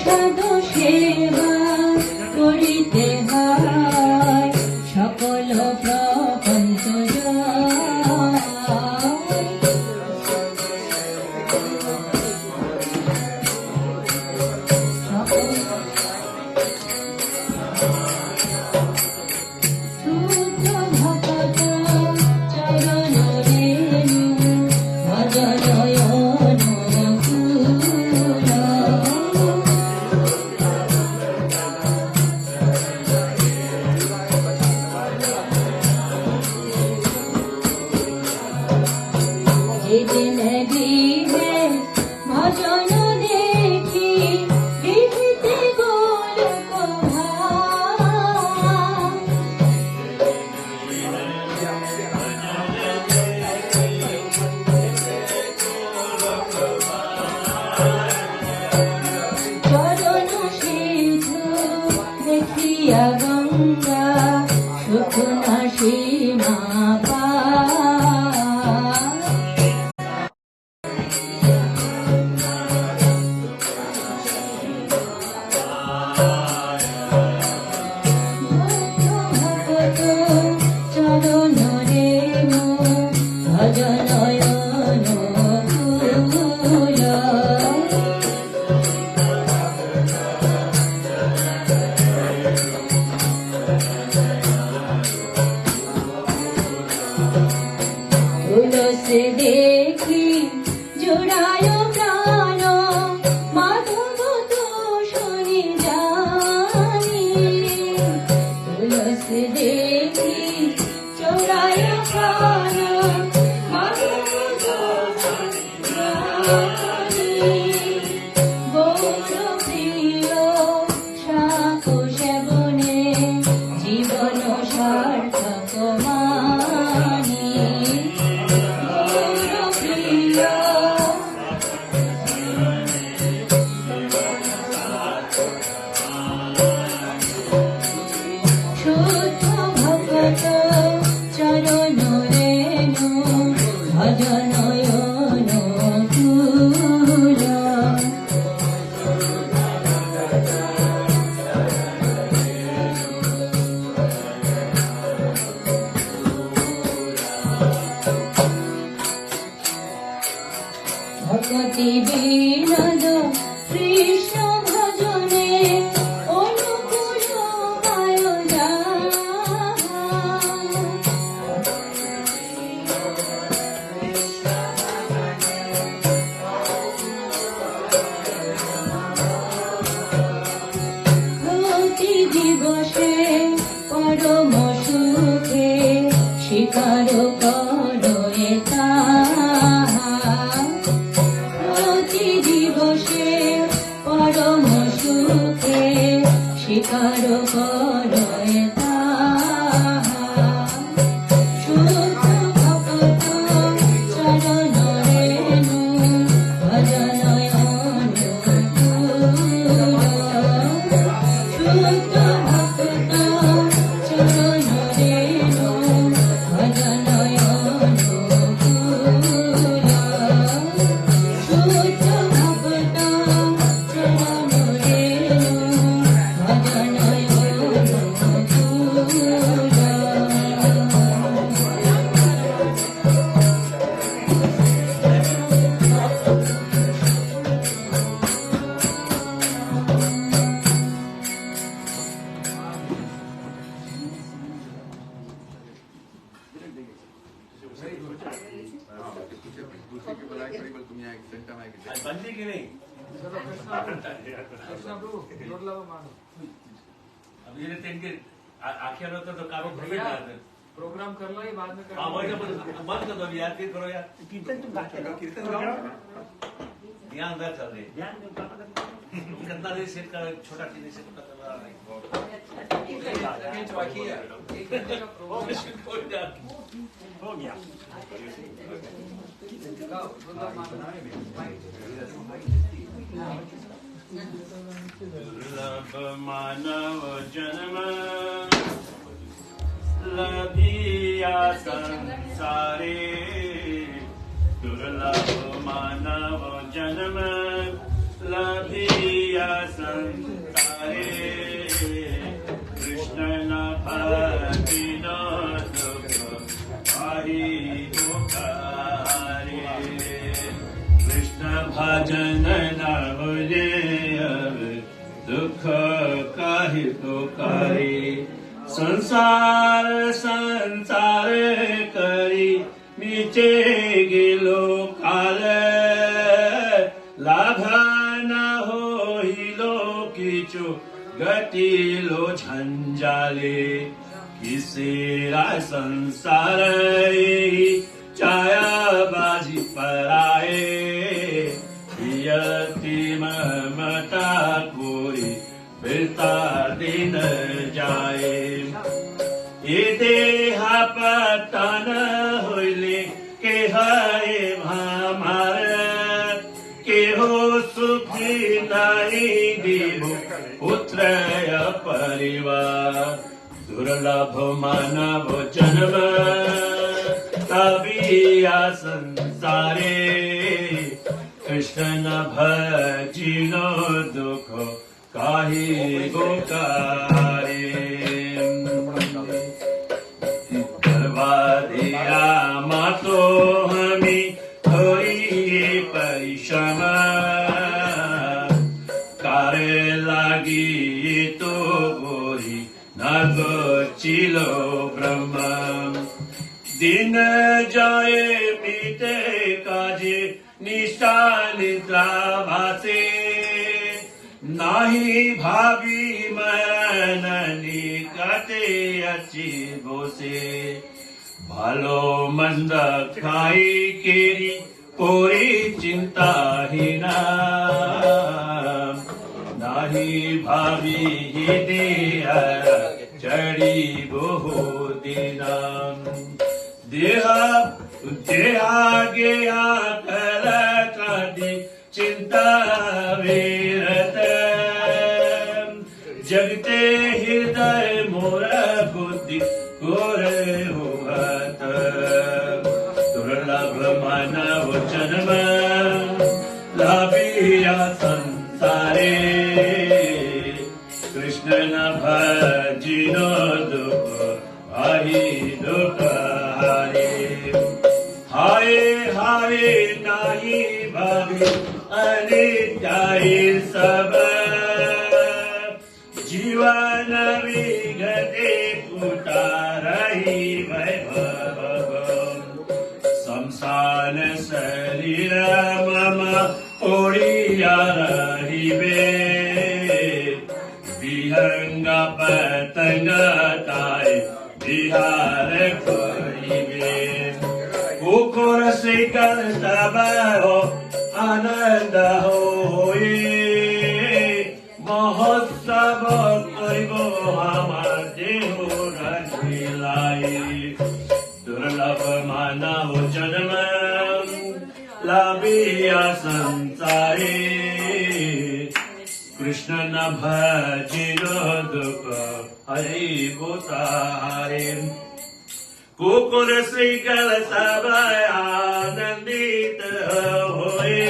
প্রসাদ সেবা করিতে হয় সকল প্রপঞ্চ গঙ্গা সুখ না সীমা চরণ রেণু ভজনয়ন তুলসী দেখি জোড়ায় প্রাণ মাধব তো শুনি জানি তুলসী দেখি জোড়ায় প্রাণ মাধব তো শুনি জানি গৌর প্রিয় শাক সেবনে জীবন সার্থক মানি চরণ রেণু ভজনয়ন তুল ভগতি বিনোদ কৃষ্ণ ভজনে অনুকূল আয়োজা দিবসে পরম সুখে স্বীকার করো প্রতি দিবসে পরম সুখে স্বীকার করো চরণ রেণু ভজনয়ন बंदी की नहीं अब ये तीन के आखिर होता तो कारों प्रोग्राम कर लो ये बाद में हाँ वही बंद कर दो यार फिर करो यार कीर्तन तुम गाते हो कीर्तन ध्यान अंदर चल रही कितना देर सेट कर छोटा चीज सेट कर हो गया दुर्लभ मानव जन्म लभिया संसारे दुर्लभ मानव जन्म लभिया न मुझे अब दुख काहे पुकारे संसार संसार करी नीचे गिलो काल लाभ न होइलो किचु गतिलो झंझाले किसेरा संसार छाया बाजी पराए यति ममता पूरी फिरता दिन जाए ये देहा पतन होइले के हाय भामार के हो सुखी नहीं देवो पुत्र परिवार दुर्लभ मानव जन्म तबिया संसारे कृष्ण न भजिनो दुख काहि गोकारे करवादिया मातो हमी थोड़ी परिश्रम कारे लागी तो गोरी नगोचिलो ब्रह्म दिन जाए बीते काजे निष्ठा निद्रा भासे नाही भाभी मरण निकटे अच्छी बोसे भालो मंद खाई केरी कोई चिंता ही ना नाही भाभी ही दिया चढ़ी बहु दिना देहा गया कल कादी चिंता वीरत जगते हृदय मोर बुद्धि गोरे होत दुर्लभ मानव जन्म लाभिया संसारे कृष्ण न भजिनो दुख आही दुख हाय हाय नाही भावी अनित्याय सब जीवन विगते पुटा रही वैभव संसार शरीर मम ओडिया रहिबे विहंग पतंग ताय बिहार करिबे कुकुर से कर तब हो आनंद होए महोत्सव करिबो हमार देह रंगिलाई दुर्लभ मानव जन्म लाभिया संसारे कृष्ण न भजिनो दुख हरि बोतारे कुकुर श्रीकल सब आनंदित होए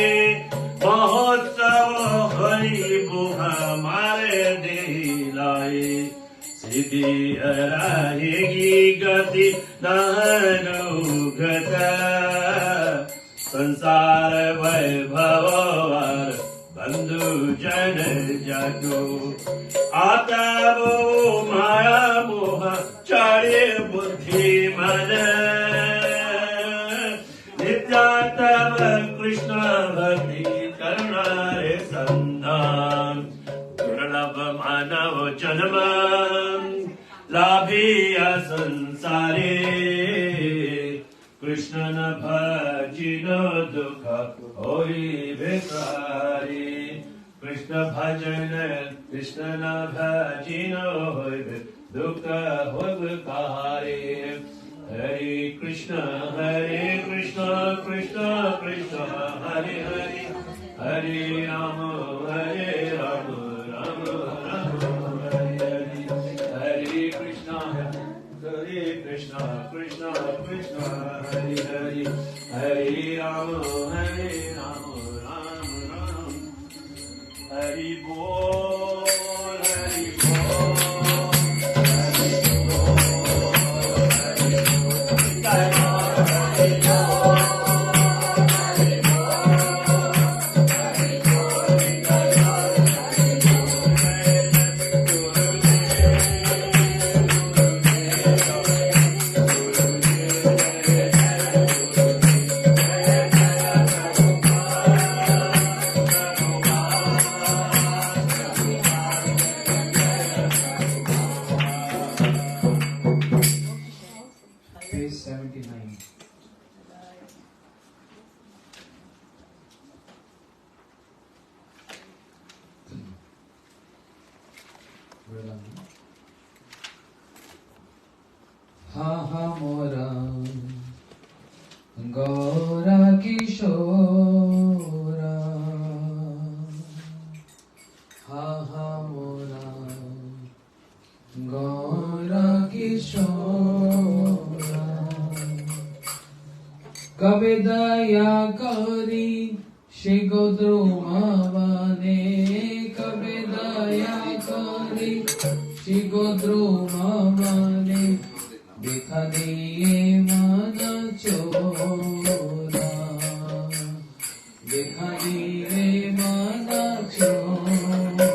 महोत्सव हरि बुह हमारे दिलाए सिद्धि रहेगी गति नहनुगत संसार वैभव बंधु जन जगो आता वो माया मोह चारे बुद्धि मन नित्यातव कृष्ण भक्ति करुणा रे संधान दुर्लभ मानव जन्म लाभिया संसारे कृष्ण न भजिनो दुख होई बेकारी कृष्ण भजन कृष्ण न भजिनो होई दुख होई बेकारी हरे कृष्ण कृष्ण कृष्ण हरे हरे हरे राम राम राम हरे हरे हरे कृष्ण कृष्ण कृष्ण हरे हरे हरे राम राम राम हरि बोल हरि बोल हरि बोल हा हा मोरा गौरा किशोरा, हा हा मोरा गौरा किशोरा, कबे दया करी श्री गोद्रुमावाने, कबे दया करी श्री गोद्रुमावाने, देखा दिए मन चोरा, देखा दिए मन चोरा,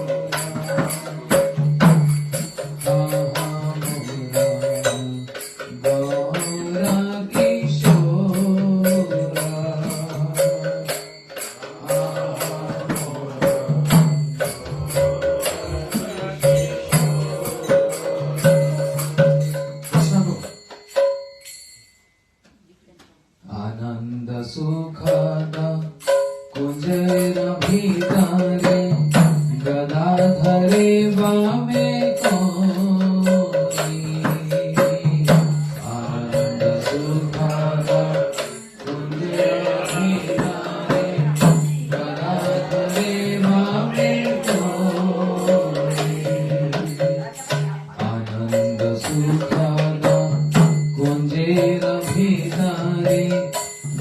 हा हा मोरा गौरा किशोरा, हा हा मोरा आनंद सुखद कुंजर भीतरे, गदाधरे वामे कोई, आनंद सुखद कुंजर भीतरे, गदाधरे वामे कोई, आनंद सुखद कुंजेर भीतरे,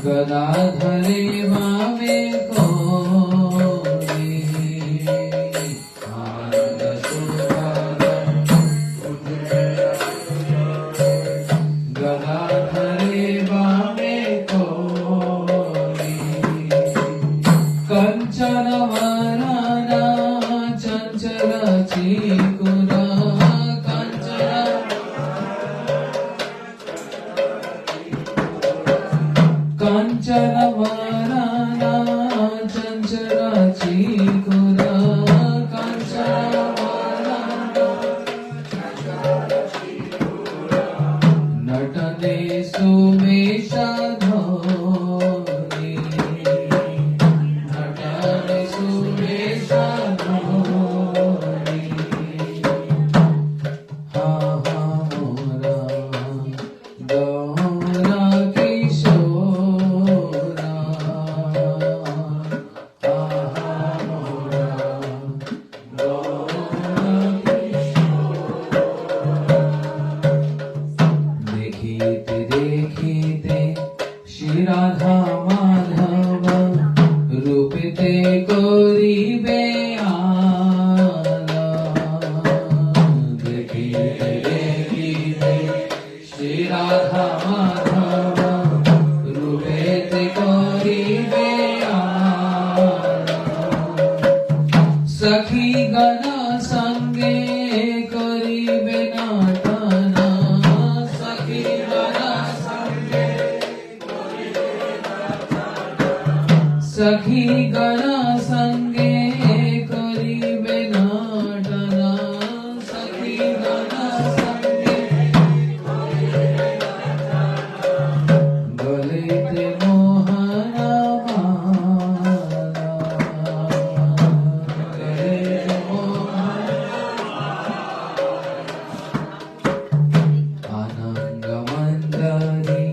गदाधरे वामे कोई, आनंद सुखद गदाधरे वामे कोई, कंचन वरना चंचल चिकुरा, कंचन वरना चंचल चिकुरा, कंचन वरना नटने सुवेश धोरी, नटने सुवेश धोरी, हा हा मोरा गौरा किशोरा, हा हा मोरा गौरा किशोरा, देखिते देखिते श्री राधा माधव, रूपिते करिबे आला, देखिते देखिते श्री राधा माधव, रूपिते करिबे आला, सखी गण संगे करिबे नाटना, सखी गण संगे सखी गण संगे करिबे नाटना, सखी गण संगे गलिते मोहन माला, गलिते मोहन आनंद मंदरी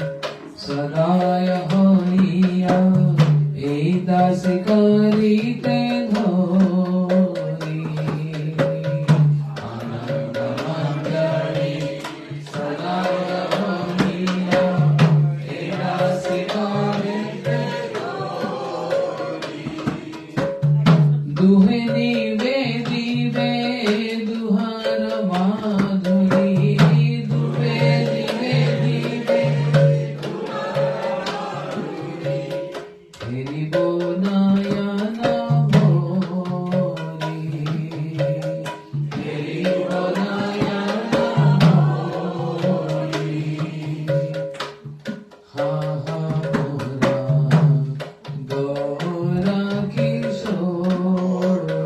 सदाय होइया, ए दास करिते धोरी, आनंद मंदरी सदाय होइया, ए दास करिते धोरी, दुहे निवेदिबे दुहार माधुरी, दुहे निवेदिबे तेरी बो नयन मोरी, तेरी बो नयन मोरी, हा हा मोरा गौरा किशोरा,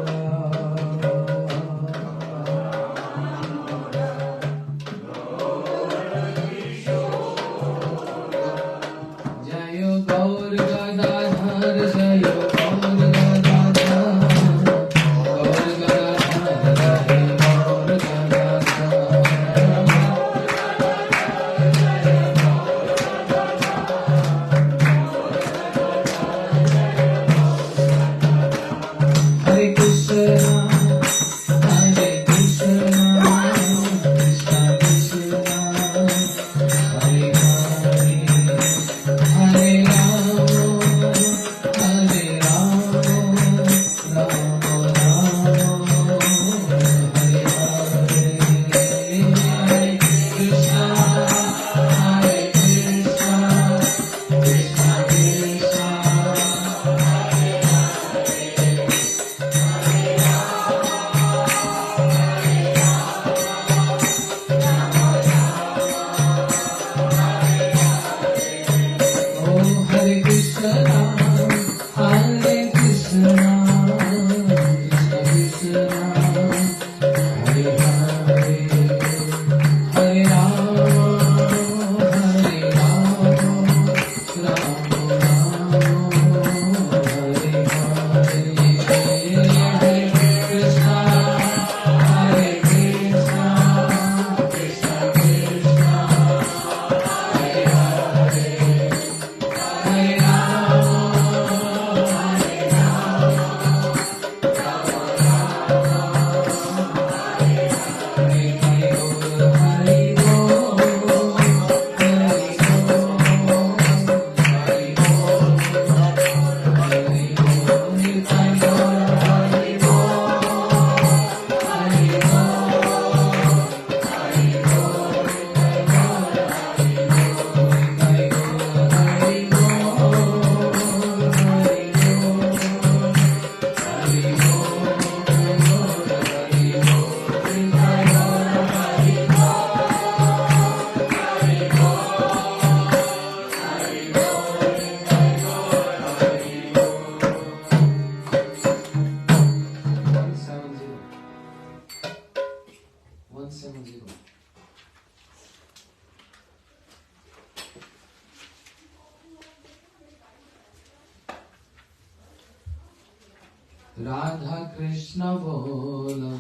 राधा कृष्ण बोलो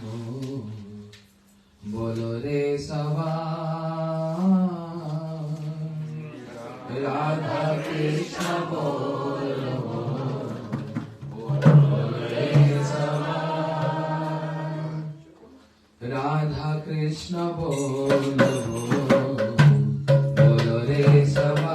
बोलो रे सवा राधा कृष्ण बोलो बोलो रे सवा राधा कृष्ण बोलो बोलो रे सवा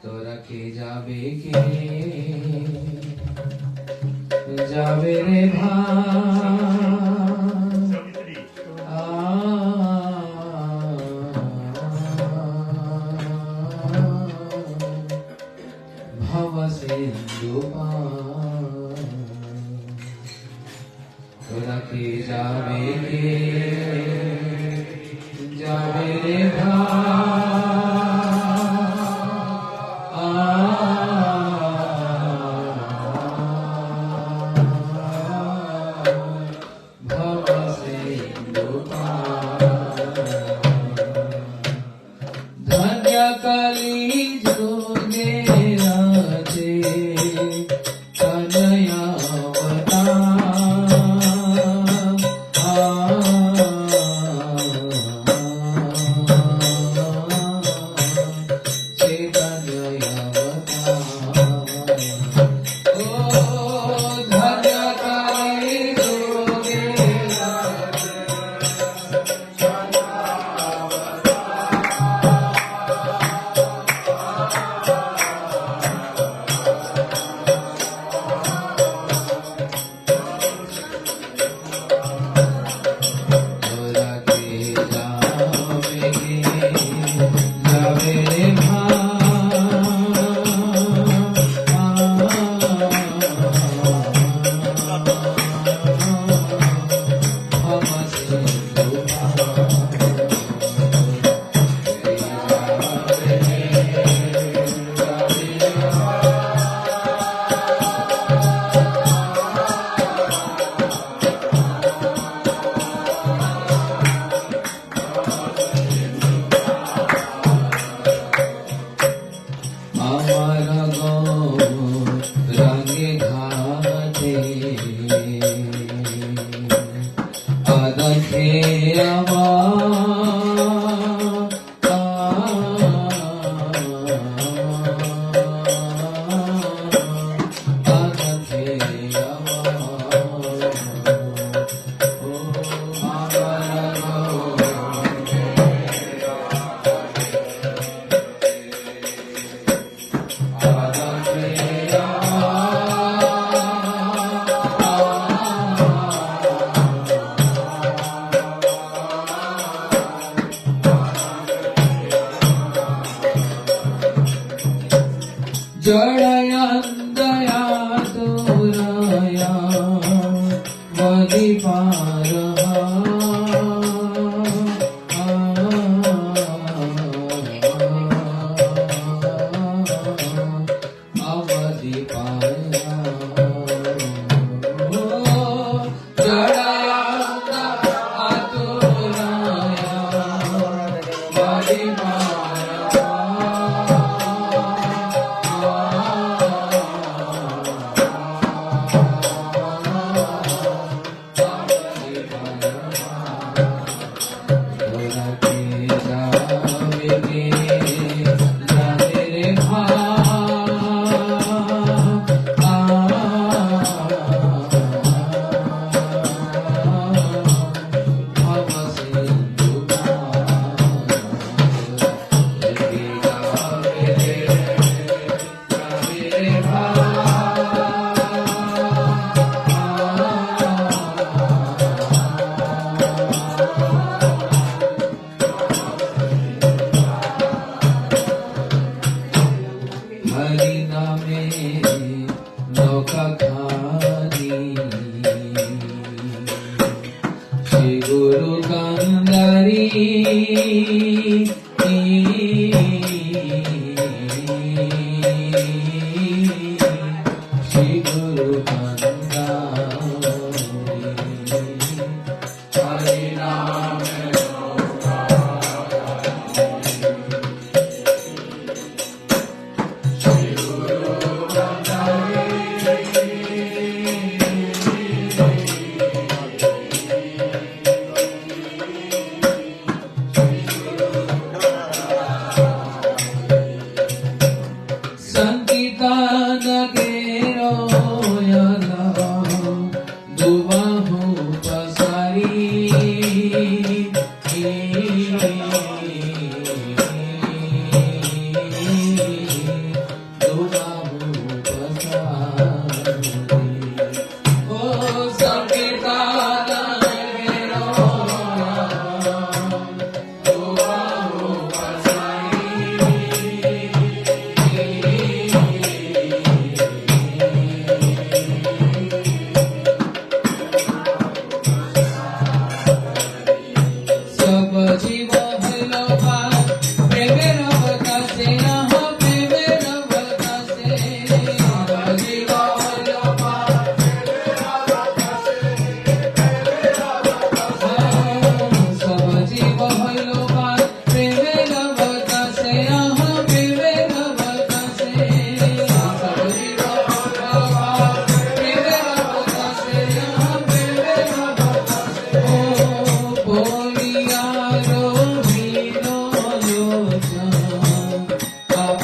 তোরা কে যাবে যাবে রে ভাই तोरा के जावे रे भव सिंधु धन्य कली जोगे राजे जड़यन्दया तोरया वदिपारहा अवदिपारहा जड़यन्दया तोरया वदिपारहा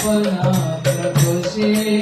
अपना प्रभु से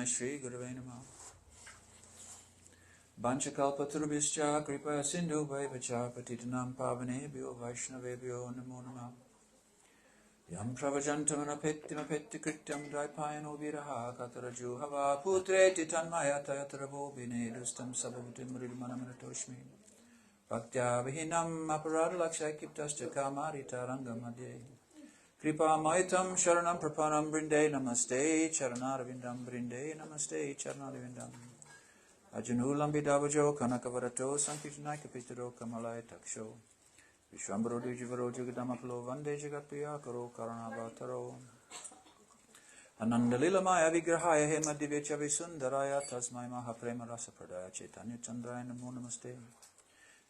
Tasmai Shri Gurave Namaha. Vanchakalpatarubhischa kripa sindhu bhaivacha patitanam pavanebhyo vaishnavebhyo namo namaha. Yam pravajantam anapettim krityam dvaipayano viraha kataraju hava putreti tanmaya tayataravo binedustam sabhavutim ridmanamratoshmi. Bhaktya vihinam aparadalakshay kiptascha kamarita rangamadye. Kripa maitam sharanam prapanam brinde namaste charanarvindam brinde namaste charanarvindam. Ajanulam bidavajo kanakavarato sankirtanai kapitaro kamalaya taksho. Vishwambaro Dijivaro Jugadamapalo Vande Jagatpiya Karo Karanavataro Anandalila Maya Vigrahaya Hema Divya Visundaraya Tasmai Mahaprema Rasa Pradaya Chaitanya Chandraya Namo Namaste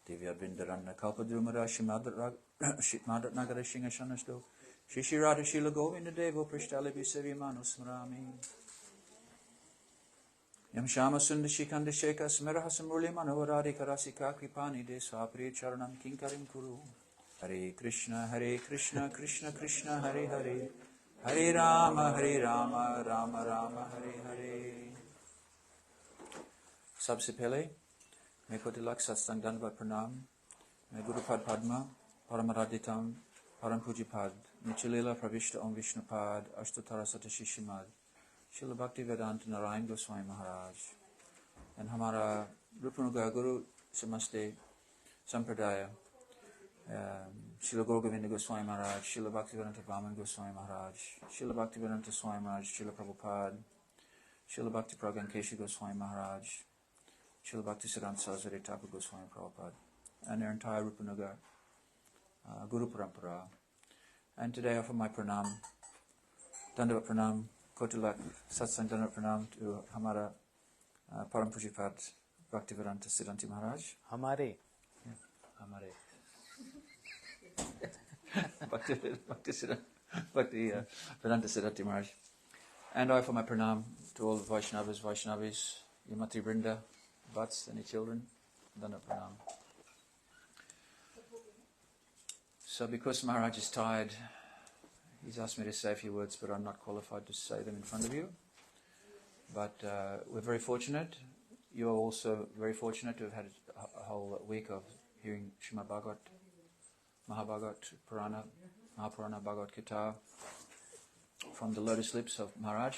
Divya Bindarana Kalpadrumara Shitmadat Nagara Shinga Shanasto Shishirata Shila Govinda Devo Prishtali Visavimano Smrami Yam Shama Sundashikanda Sheka Smerahasam Murli Manovaradi Karasika Kripani De Swapri Charanam Kinkarim Kuru Hare Krishna Krishna Krishna Hare Hare Hare Rama Rama Rama Hare Hare. सबसे पहले मैं को तिलक सत्संग दंडवत प्रणाम मैं गुरुपद पद्मा परमराधितम परम पूज्यपद निचलीला प्रविष्ट ओम Vishnupad अष्टोत्तर शतशिष्यमद Srila Bhaktivedanta Narayan Goswami Maharaj and हमारा रूपनुगा Guru Samaste Sampradaya, Srila Gaura Govinda Goswami Maharaj, Srila Bhaktivedanta Brahman Goswami Maharaj, Srila Bhaktivedanta Swami Maharaj, Srila Prabhupada, Srila Bhakti Pragyan Keshi Goswami Maharaj, Srila Bhakti Siddhanta Saraswati Thakur Goswami Prabhupada, and their entire Rupanuga Guru Parampara. And today I offer my pranam, Dandavat Pranam, Kotilak Satsang Dandavat Pranam to Hamara Param Pujipad Bhaktivedanta Siddhanti Maharaj. Hamare. Yeah, Hamare. Bhaktivedanta Siddhanti Maharaj. And I offer my pranam to all the Vaishnavis, Yamati Brinda, Bhatts, any children. Dandavat Pranam. So because Maharaj is tired, he's asked me to say a few words, but I'm not qualified to say them in front of you. But we're very fortunate. You are also very fortunate to have had a whole week of hearing Srimad Bhagavat, Mahabhagat, Purana, Mahapurana Bhagavad Gita from the lotus lips of Maharaj,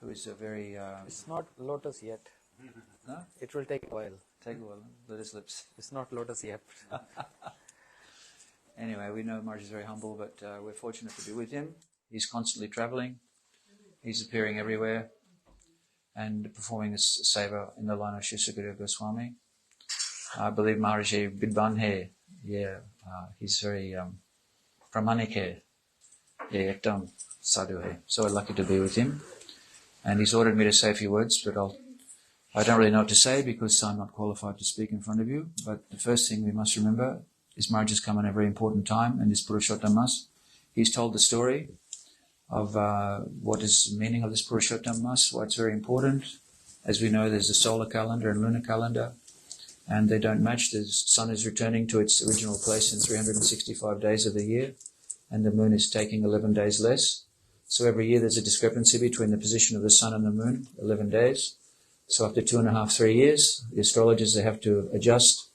who is a very... It's not lotus yet. No? It will take a while. Take a while, lotus lips. It's not lotus yet. Anyway, we know Maharaj is very humble, but we're fortunate to be with him. He's constantly travelling. He's appearing everywhere and performing this seva in the line of Shri Sukadeva Goswami. I believe Maharaj Bidban hai. Yeah, he's very pramanik hai. Yeah, ekdam sadhu hai. So we're lucky to be with him. And he's ordered me to say a few words, but I don't really know what to say because I'm not qualified to speak in front of you. But the first thing we must remember is Maharaj has come at a very important time in this Purushottam Mas. He's told the story of what is the meaning of this Purushottam Mas, why it's very important. As we know, there's a solar calendar and lunar calendar, and they don't match. The sun is returning to its original place in 365 days of the year, and the moon is taking 11 days less. So every year there's a discrepancy between the position of the sun and the moon, 11 days. So after 2.5, 3 years, the astrologers, they have to adjust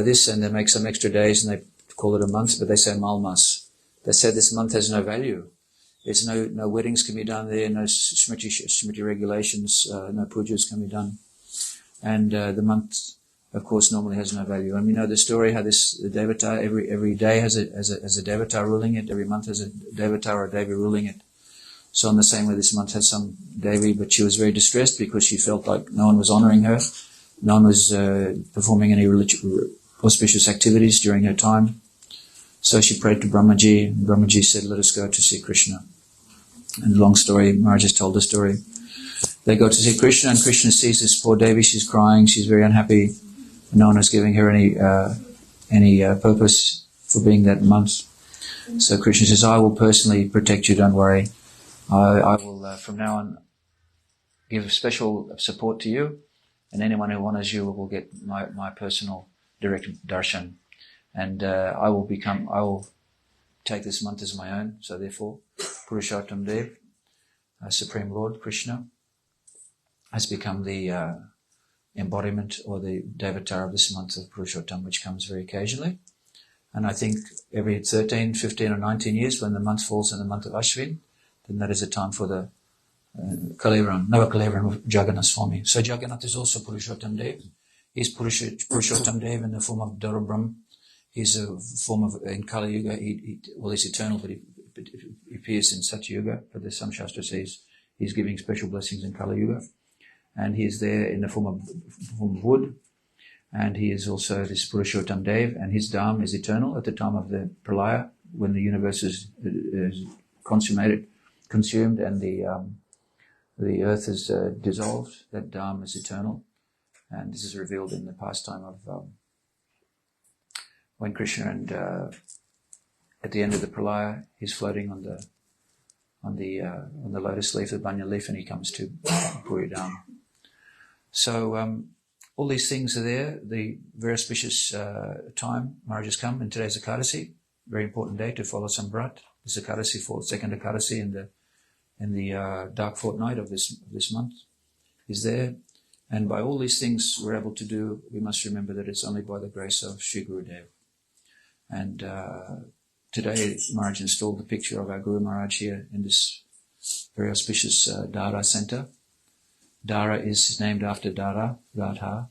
this, and they make some extra days, and they call it a month, but they say Malmas. They say this month has no value. There's no weddings can be done there, no smriti regulations, no pujas can be done. And the month, of course, normally has no value. And we know the story how the Devata, every day has a Devata ruling it, every month has a Devata or a Devi ruling it. So in the same way, this month has some Devi, but she was very distressed because she felt like no one was honouring her. No one was performing any auspicious activities during her time. So she prayed to Brahmaji. Brahmaji said, let us go to see Krishna. And long story, Maharaj has told the story. They go to see Krishna, and Krishna sees this poor Devi. She's crying. She's very unhappy. No one is giving her any purpose for being that month. So Krishna says, I will personally protect you, don't worry. I will, from now on, give special support to you. And anyone who honours you will get my personal direct darshan. And I will take this month as my own. So therefore, Purushottam Dev, Supreme Lord Krishna, has become the embodiment or the Devatar of this month of Purushottam, which comes very occasionally. And I think every 13, 15 or 19 years when the month falls in the month of Ashvin, then that is a time for the Kalevaram, Navakalevaram of Jagannath Swami. So Jagannath is also Purushottam Dev. He's Purushottam Dev in the form of Dharabram. He's a form of, in Kali Yuga, he's eternal, but he appears in Satya Yuga. But there's some Shastra says he's giving special blessings in Kali Yuga. And he is there in the form of wood. And he is also this Purushottam Dev, and his Dham is eternal at the time of the Pralaya, when the universe is consumed, and the earth is dissolved. That Dham is eternal. And this is revealed in the pastime of when Krishna and at the end of the Pralaya, he's floating on the lotus leaf, the banya leaf, and he comes to Puri Dham. So all these things are there. The very auspicious time, Maharaj has come, and today's Ekadasi, very important day to follow some Brat. This Ekadasi falls, second Ekadasi in the dark fortnight of this month is there. And by all these things we're able to do, we must remember that it's only by the grace of Sri Gurudev. And today Maharaj installed the picture of our Guru Maharaj here in this very auspicious Dara center. Dara is named after Dara, Radha.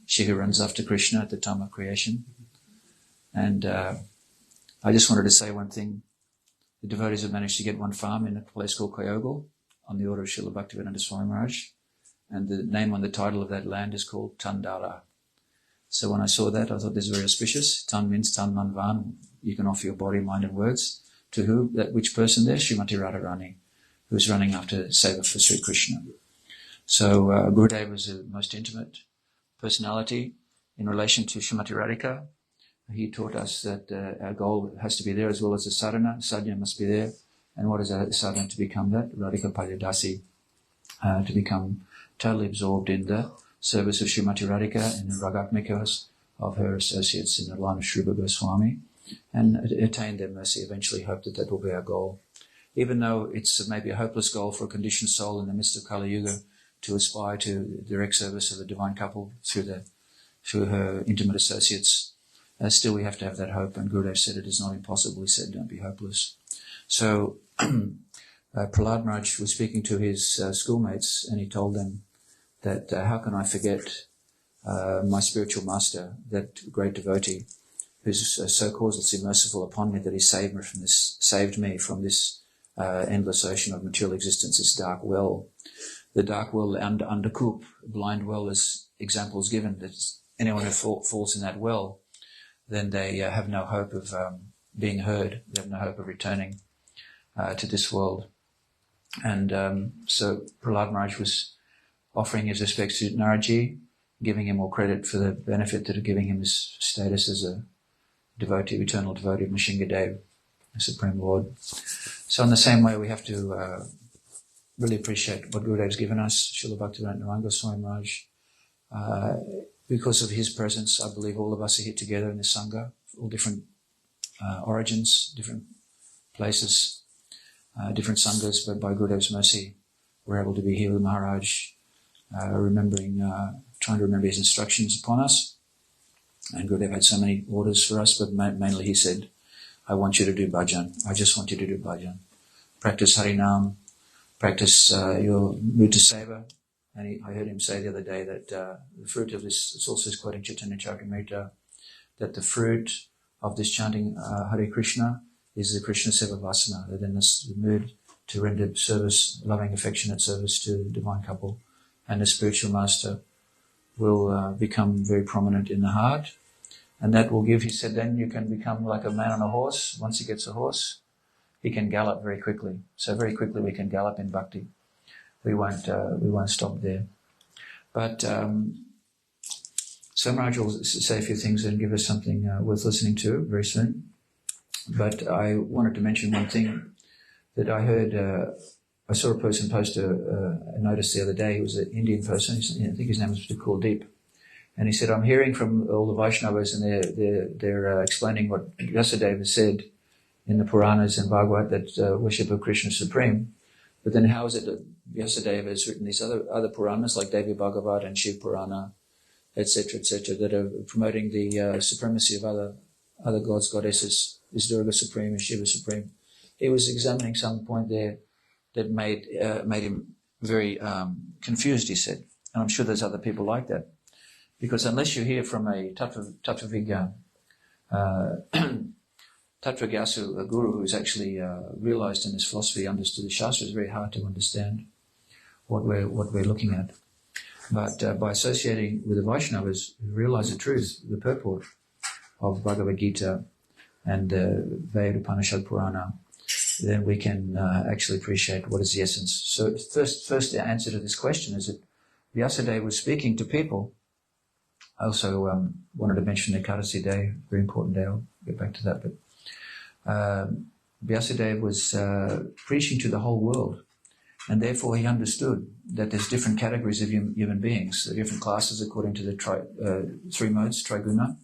She who runs after Krishna at the time of creation. And I just wanted to say one thing. The devotees have managed to get one farm in a place called Koyogal on the order of Srila Bhaktivedanta Swami Maharaj. And the name on the title of that land is called Tandara. So when I saw that, I thought this is very auspicious. Tan means Tan Manvan. You can offer your body, mind and words. To who? Which person there? Srimati Radharani, who's running after Seva for Sri Krishna. So Gurudev was the most intimate personality in relation to Srimati Radhika. He taught us that our goal has to be there as well as the sadhana. Sadhana must be there. And what is our sadhana to become that? Radhika Paryadasi, to become totally absorbed in the service of Srimati Radhika and the Ragatmikas of her associates in the line of Sri Goswami, and attain their mercy. Eventually hope that will be our goal. Even though it's maybe a hopeless goal for a conditioned soul in the midst of Kali Yuga to aspire to direct service of the divine couple through her intimate associates, still we have to have that hope. And Gurudev said it is not impossible. He said, don't be hopeless. So Prahlad Maharaj was speaking to his schoolmates, and he told them that how can I forget my spiritual master, that great devotee, who's so causelessly merciful upon me that he saved me from this endless ocean of material existence, this dark well. The dark well under Kup, blind well, is examples given that anyone who falls in that well, then they have no hope of being heard. They have no hope of returning to this world. And so Prahlad Maharaj was offering his respects to Naraji, giving him all credit for the benefit that are giving him his status as a devotee, eternal devotee of Nishingadev, the Supreme Lord. So in the same way, we have to really appreciate what Gurudev's given us, Srila Bhaktivedanta Swami Maharaj. Because of his presence, I believe all of us are here together in the Sangha, all different origins, different places, different Sanghas, but by Gurudev's mercy, we're able to be here with Maharaj, trying to remember his instructions upon us. And Gurudev had so many orders for us, but mainly he said, I want you to do bhajan. I just want you to do bhajan. Practice Harinam, practice your Mudra Seva. And I heard him say the other day that the fruit of this, it's also quoting Chaitanya Charitamrita, that the fruit of this chanting Hare Krishna is the Krishna Seva Vasana, that in this the mood to render service, loving, affectionate service to the divine couple, and the spiritual master will become very prominent in the heart. And that will give, he said, then you can become like a man on a horse. Once he gets a horse, he can gallop very quickly. So very quickly we can gallop in bhakti. We won't stop there. But so Maharaj will say a few things and give us something worth listening to very soon. But I wanted to mention one thing that I heard. I saw a person post a notice the other day. He was an Indian person. I think his name was Kuldeep. And he said, I'm hearing from all the Vaishnavas, and they're explaining what Vyasadeva said in the Puranas and Bhagavad, that worship of Krishna is supreme. But then how is it that Vyasadeva has written these other Puranas like Devi Bhagavat and Shiv Purana, etc., that are promoting the supremacy of other gods, goddesses? Is Durga supreme? Is Shiva supreme? He was examining some point there that made him very confused, he said. And I'm sure there's other people like that. Because unless you hear from a Tattva Tattva-gyasu, a guru who's actually realized in his philosophy, understood the Shastra, it's very hard to understand what we're looking at. But by associating with the Vaishnavas who realize the truth, the purport of Bhagavad Gita and Veda Upanishad Purana, then we can actually appreciate what is the essence. So first answer to this question is that Vyasadeva was speaking to people. I also wanted to mention the Ekadasi day, very important day. I'll get back to that. But Vyasadeva was preaching to the whole world, and therefore he understood that there's different categories of human beings, the different classes according to the three modes, Triguna,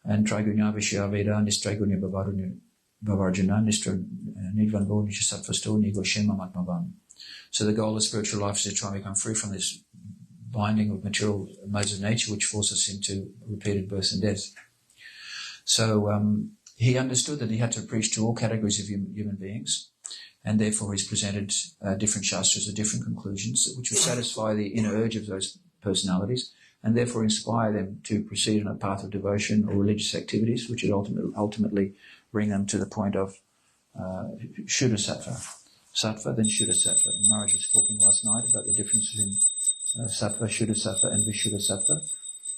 and Trigunya Vishya Veda, Nistrigunya Bhavarjuna, Nistra Nidvanbo, Nishasattvasto, Nigo Shema Matmavan. So the goal of spiritual life is to try and become free from this binding of material modes of nature which force us into repeated birth and death. So he understood that he had to preach to all categories of human beings, and therefore he's presented different shastras with different conclusions which will satisfy the inner urge of those personalities and therefore inspire them to proceed on a path of devotion or religious activities which would ultimately bring them to the point of Shuddha Sattva. Sattva, then Shuddha Sattva. And Maharaj was talking last night about the difference between Sattva, Shuddha Sattva and Vishuddha Sattva.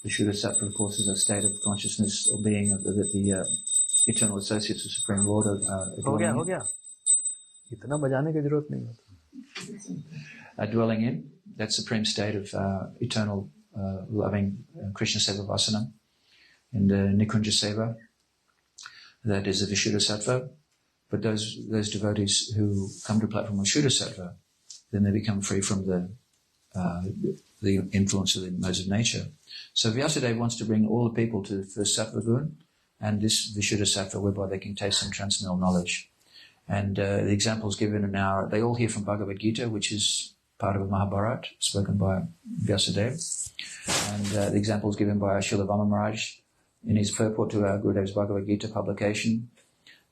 The Shuddha Sattva, of course, is a state of consciousness or being that the eternal associates of Supreme Lord are हो गया इतना बजाने की जरूरत नहीं होती dwelling in that supreme state of eternal loving Krishna Seva Vasanam in the Nikunja Seva. That is the Vishuddha Sattva. But those devotees who come to a platform of Shuddha Sattva, then they become free from the influence of the modes of nature. So Vyasadeva wants to bring all the people to the first Sattva Gun and this Vishuddha Sattva, whereby they can taste some transcendental knowledge. And the examples given in they all hear from Bhagavad Gita, which is part of Mahabharata, spoken by Vyasadeva. And the examples given by Srila Vama Maharaj in his purport to our Gurudev's Bhagavad Gita publication,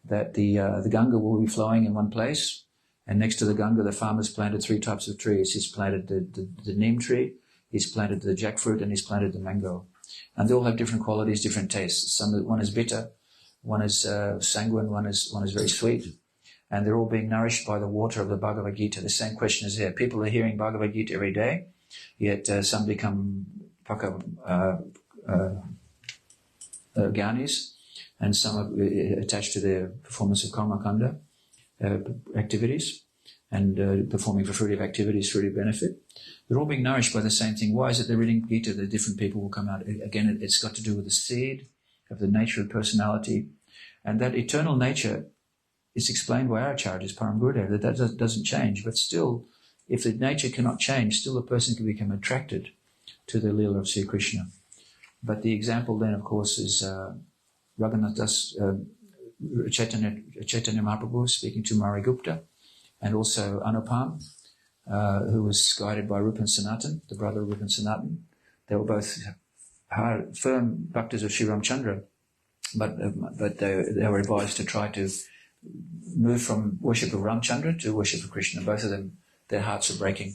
that the Ganga will be flowing in one place, and next to the Ganga the farmer's planted three types of trees. He's planted the neem tree, he's planted the jackfruit, and he's planted the mango. And they all have different qualities, different tastes. One is bitter, one is sanguine, one is very sweet. And they're all being nourished by the water of the Bhagavad Gita. The same question is there. People are hearing Bhagavad Gita every day, yet some become Gyanis, and some are attached to their performance of karma kanda activities and performing for fruitive activities, fruitive benefit. They're all being nourished by the same thing. Why is it they're reading Gita? The different people will come out. Again, it's got to do with the seed of the nature of personality. And that eternal nature is explained by our Acharyas, Param Gurudev, that doesn't change. But still, if the nature cannot change, still a person can become attracted to the Leela of Sri Krishna. But the example then, of course, is Raghunath Das, Chaitanya Mahaprabhu speaking to Mari Gupta, and also Anupam, who was guided by Rupan Sanatan, the brother of Rupan Sanatan. They were both firm bhaktas of Sri Ramchandra, but they were advised to try to move from worship of Ramchandra to worship of Krishna. Both of them, their hearts were breaking.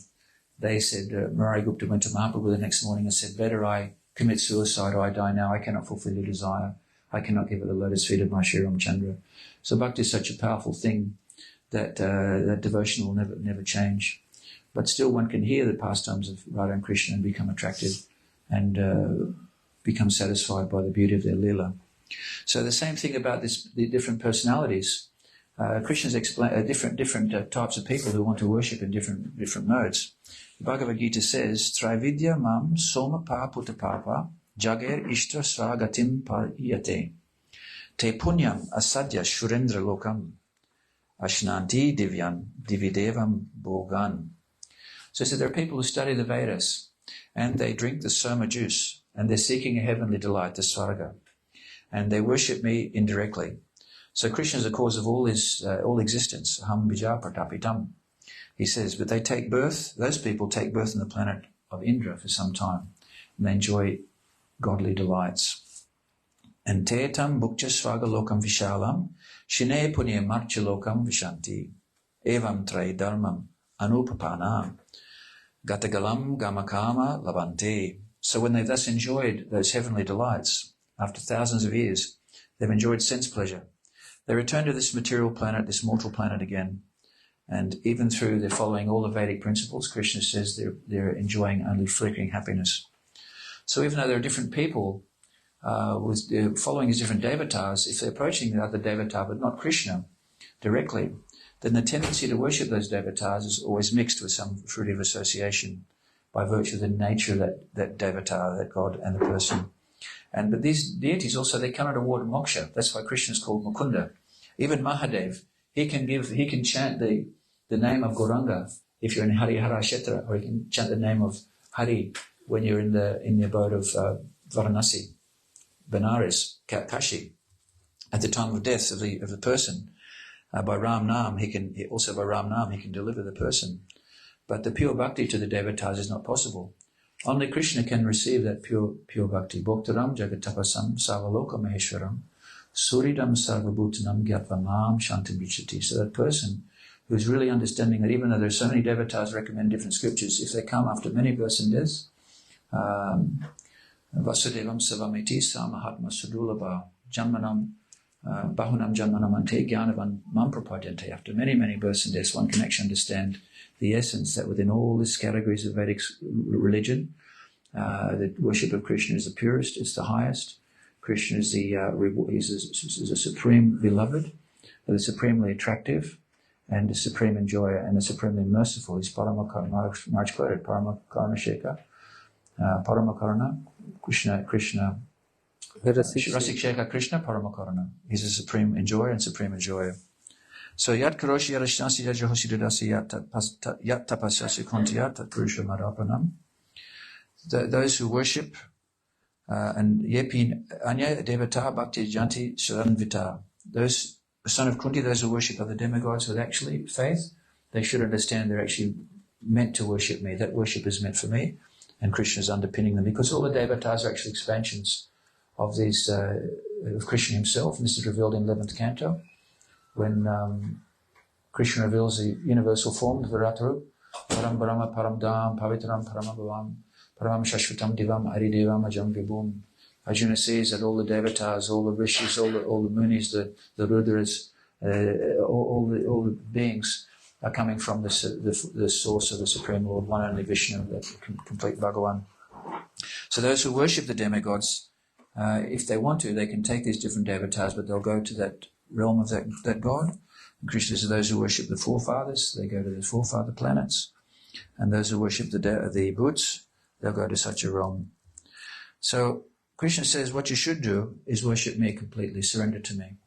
They said, Mari Gupta went to Mahaprabhu the next morning and said, better I commit suicide or I die now. I cannot fulfill your desire. I cannot give it the lotus feet of my Sri Ramchandra. So bhakti is such a powerful thing that that devotion will never change. But still one can hear the pastimes of Radha and Krishna and become attracted and become satisfied by the beauty of their Leela. So the same thing about the different personalities. Krishna's explained different types of people who want to worship in different modes. The Bhagavad Gita says, Trividya mam soma pa puta papa jager ishtra swagatim pariyate te punyam asadya shurendra lokam ashnanti divyan dividevam bhogan. So he said there are people who study the Vedas and they drink the soma juice and they're seeking a heavenly delight, the Svarga, and they worship me indirectly. So Krishna is the cause of all existence, ham bija pratapitam. He says, but they take birth, those people take birth on the planet of Indra for some time, and they enjoy godly delights. And tetam bhukcha svaga lokam vishalam, shine punya marcha lokam vishanti, evam trai dharmam anupapana, gatagalam gamakama labante. So when they've thus enjoyed those heavenly delights, after thousands of years, they've enjoyed sense pleasure. They return to this material planet, this mortal planet again. And even through their following all the Vedic principles, Krishna says they're enjoying only flickering happiness. So even though there are different people following these different devatas, if they're approaching the other devata but not Krishna directly, then the tendency to worship those devatas is always mixed with some fruitive association by virtue of the nature of that devata, that god and the person. But these deities also, they cannot award moksha. That's why Krishna is called Mukunda. Even Mahadev, he can chant the name of Gauranga if you're in Harihara Kshetra, or he can chant the name of Hari when you're in the abode of Varanasi, Benares, Kashi, at the time of death of the person. By Ram Nam, he can deliver the person. But the pure bhakti to the devatas is not possible. Only Krishna can receive that pure bhakti. Bhaktaram jagatapasam savaloka maheshwaram suridam sarvabhutanam gyatva mam shantam vichati. So that person who's really understanding that even though there are so many devatas recommend different scriptures, if they come after many births and deaths, vasudevam savamiti samahatma sudulabha janmanam bahunam janmanam ante gyanavan mam prapadyante. After many, many births and deaths, one can actually understand the essence that within all these categories of Vedic religion, the worship of Krishna is the purest, it's the highest. Krishna is is a supreme beloved, the supremely attractive, and the supreme enjoyer, and the supremely merciful. He's Paramakarana, Maharaj quoted, Paramakarana Shekha, Paramakarana, Krishna, Rasik Shekha Krishna, Paramakarana. He's a supreme enjoyer and supreme enjoyer. So yat karoshi yarashnasi yajohosi dadasi yat tapasasi kontiyat tat purusha madapanam. Those who worship and yepin anya devata bhakti janti saranvita. Those, the son of Kunti, those who worship other demigods with actually faith, they should understand they're actually meant to worship me. That worship is meant for me, and Krishna is underpinning them, because all the devatas are actually expansions of these of Krishna himself. And this is revealed in 11th canto, when Krishna reveals the universal form, Viratarup, Param Brahma, Param Dham, Pavitram, Paramabhavam, Param Shashvatam Divam, Aridevam, Ajam Vibhum. Arjuna sees that all the devatas, all the rishis, all the munis, the rudras, all the beings are coming from the source of the Supreme Lord, one only Vishnu, the complete Bhagavan. So those who worship the demigods, if they want to, they can take these different devatas, but they'll go to that realm of that god. And Krishna says those who worship the forefathers, they go to the forefather planets. And those who worship the Bhuts, they'll go to such a realm. So Krishna says what you should do is worship me completely, surrender to me.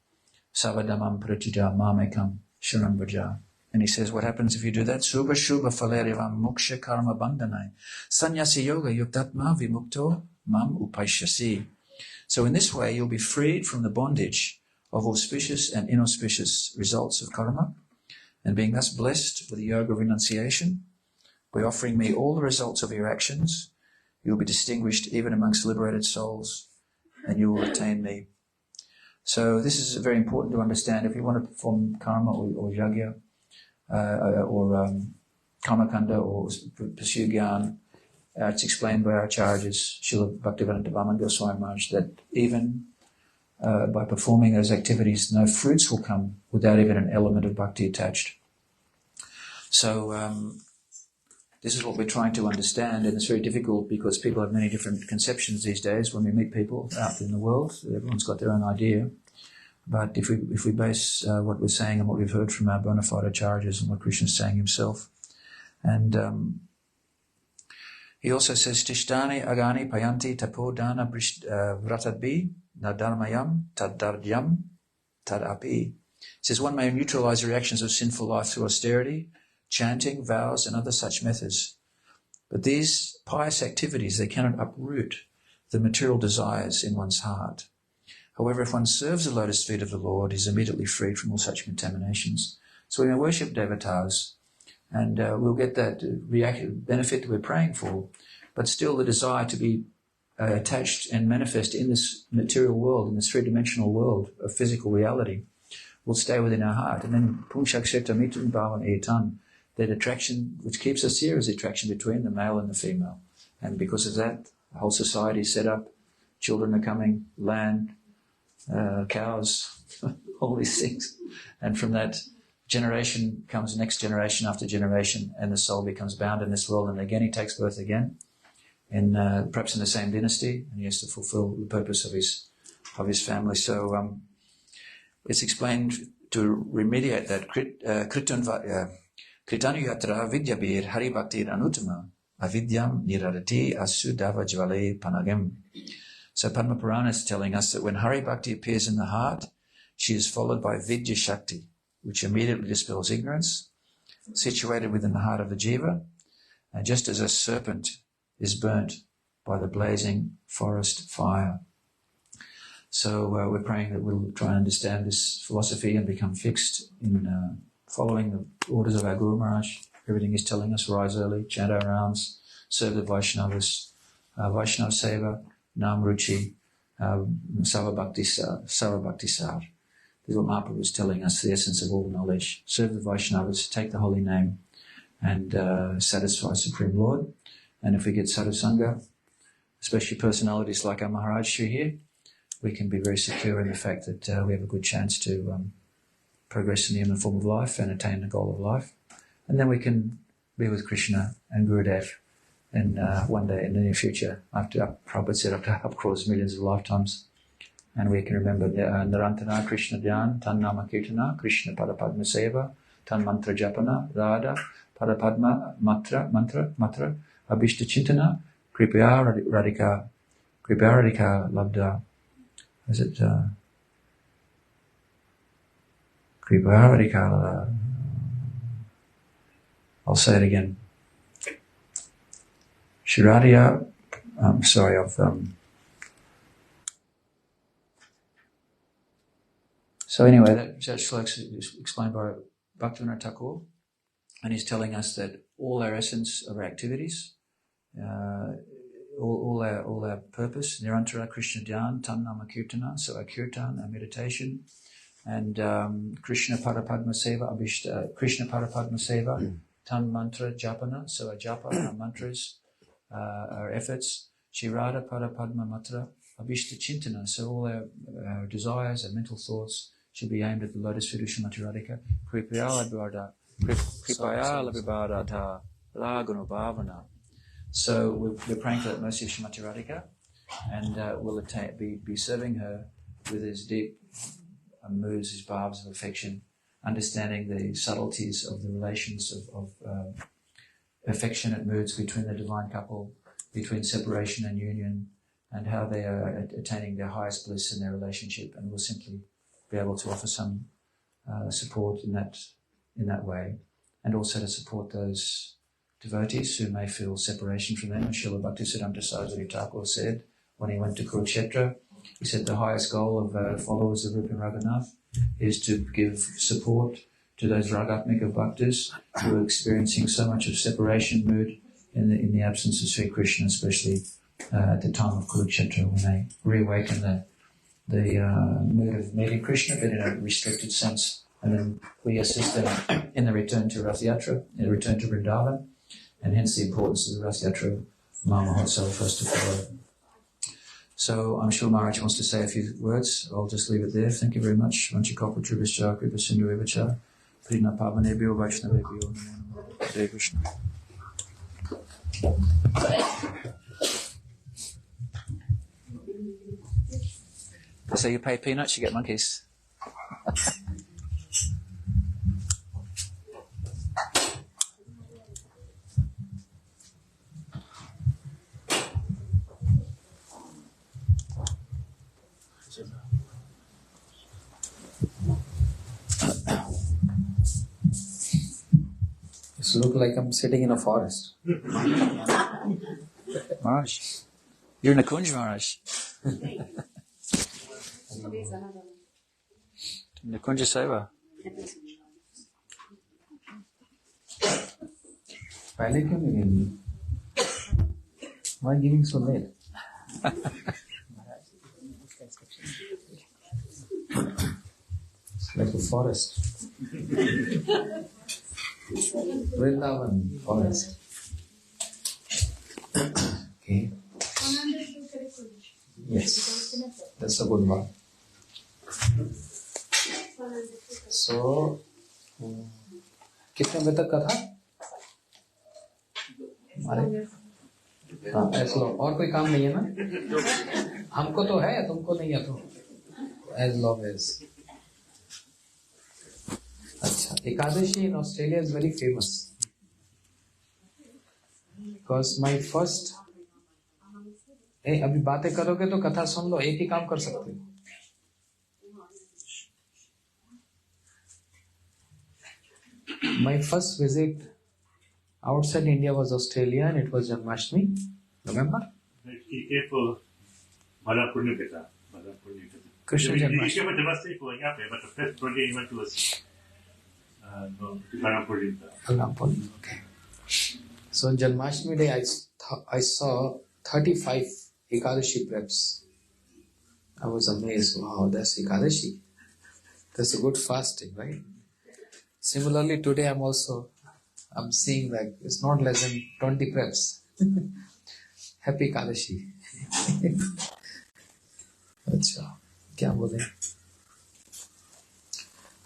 Savadamam pratida mamekam sharam bhaja. And he says what happens if you do that? Subha shubha falerivam moksha karma bandhanai sannyasi yoga yuktatma vimukto mam upaishyasi. So in this way you'll be freed from the bondage of auspicious and inauspicious results of karma, and being thus blessed with the yoga of renunciation, by offering me all the results of your actions, you will be distinguished even amongst liberated souls, and you will attain me. So this is very important to understand. If you want to perform karma or yajna, or karmakanda, or pursue jnana, it's explained by our acharyas, Srila Bhaktivedanta Vaman Goswami Maharaj, that even by performing those activities, no fruits will come without even an element of bhakti attached. So this is what we're trying to understand, and it's very difficult because people have many different conceptions these days. When we meet people out in the world, everyone's got their own idea. But if we base what we're saying on what we've heard from our bona fide acharyas and what Krishna's saying himself, and he also says, Tishtani agani payanti tapodana vratadbi nadarmayam taddardyam tadapi. He says one may neutralize the reactions of sinful life through austerity, chanting, vows, and other such methods. But these pious activities, they cannot uproot the material desires in one's heart. However, if one serves the lotus feet of the Lord, he is immediately freed from all such contaminations. So we may worship devatas And we'll get that benefit that we're praying for, but still the desire to be attached and manifest in this material world, in this three-dimensional world of physical reality, will stay within our heart. And then Pungshaksheta Mitun Bhavan Etan, that attraction which keeps us here is the attraction between the male and the female. And because of that, the whole society is set up, children are coming, land, cows, all these things. And from that generation comes next generation after generation, and the soul becomes bound in this world, and again he takes birth again, in perhaps in the same dynasty, and he has to fulfill the purpose of his family. So it's explained to remediate that Kritanu Yatra Vidyabir Hari Bhaktir Anutama Avidyam Niradati Asudava Jvale Panagam. So Padma Purana is telling us that when Hari Bhakti appears in the heart, she is followed by Vidya Shakti, which immediately dispels ignorance, situated within the heart of the jiva, and just as a serpent is burnt by the blazing forest fire. So we're praying that we'll try and understand this philosophy and become fixed in following the orders of our Guru Maharaj. Everything he's telling us: rise early, chant our rounds, serve the Vaishnavas, Vaishnav Seva, Nam Ruchi, Sarvabhakti Sar. This is what Mahaprabhu is telling us, the essence of all knowledge. Serve the Vaishnavas, take the holy name, and satisfy Supreme Lord. And if we get sadhusanga, especially personalities like our Maharaj Shri here, we can be very secure in the fact that we have a good chance to progress in the human form of life and attain the goal of life. And then we can be with Krishna and Gurudev in one day in the near future, after Prabhupada said up across millions of lifetimes. And we can remember Narantana Krishna Dhyan, Tan Nama Kirtana, Krishna Padapadma Seva, Tan Mantra Japana, Radha, Padapadma Matra, Abhishta Chintana, Kripaya Radhika Labda. Is it Kripaya Radhika? I'll say it again. Shiradia, So anyway, that's explained by Bhaktivinoda Thakur, and he's telling us that all our essence of our activities, all our purpose, Nirantara Krishna Dhyan, Tan Nama Kirtana, so our kirtan, our meditation, and Krishna Padapadma Seva, Krishna Padapadma Seva, Tan Mantra Japana, so our japa, our mantras, our efforts, Shirada Padapadma Matra, Abhishta Chintana, so all our desires, our mental thoughts should be aimed at the lotus feet of Srimati Radhika. Kripaya Labhivada Laguna Bhavana. So we're praying for that mercy of Srimati Radhika, and we'll be serving her with his deep moods, his bhavs of affection, understanding the subtleties of the relations of affectionate moods between the divine couple, between separation and union, and how they are attaining their highest bliss in their relationship. And we'll simply be able to offer some support in that way, and also to support those devotees who may feel separation from them. As Srila Bhaktisiddhanta Saraswati Thakur said when he went to Kurukshetra, he said the highest goal of followers of Rupa Raghunath is to give support to those ragatmika bhaktas who are experiencing so much of separation mood in the absence of Sri Krishna, especially at the time of Kurukshetra, when they reawaken the mood of meeting Krishna, but in a restricted sense. And then we assist them in the return to Rath Yatra, in the return to Vrindavan, and hence the importance of the Rath Yatra Mahotsav for us to follow. So I'm sure Maharaj wants to say a few words. I'll just leave it there. Thank you very much. Vanchikopa Tribhischa, Kripa Sindhu Evacha, Prina Pavanebhyo, Vaishnavebhyo, Hare Krishna. So you pay peanuts, you get monkeys. It looks like I'm sitting in a forest. Maharaj, you're in a Kunj, Maharaj. In the Kunja Seva. पहले क्यों नहीं गिनी? Why giving so late? It's like a forest. Vrindavan forest. Okay. Yes, that's a good one. So, कितने बजे तक का था? हाँ, ऐसा और कोई काम नहीं है ना? हमको तो है, तुमको नहीं है तो as long as. अच्छा, Ekadasi in Australia is very famous because my first. अभी बातें करोगे तो कथा सुन लो, एक ही काम कर सकते हो. My first visit outside India was Australia and it was Janmashtami. Remember? Be careful. Krishna Janmashtami. You went to Masjid going up there, but the first birthday you went to was Alampur. Okay. So on Janmashtami day, I saw 35 Ekadashi preps. I was amazed. Wow, that's Ekadashi. That's a good fasting, right? Similarly, today I'm seeing like it's not less than 20 preps. Happy Ekadashi. अच्छा, क्या बोले?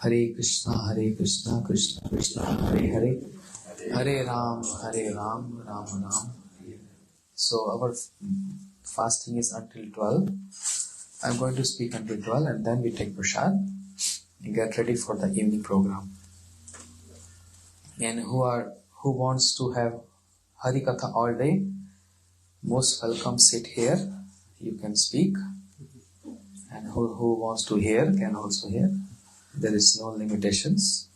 हरे कृष्णा कृष्णा कृष्णा हरे हरे, हरे Ram Ram Ram. So our fasting is until 12. I'm going to speak until 12 and then we take prasad and get ready for the evening program. And who wants to have Hari Katha all day, most welcome, sit here. You can speak. And who wants to hear can also hear. There is no limitations.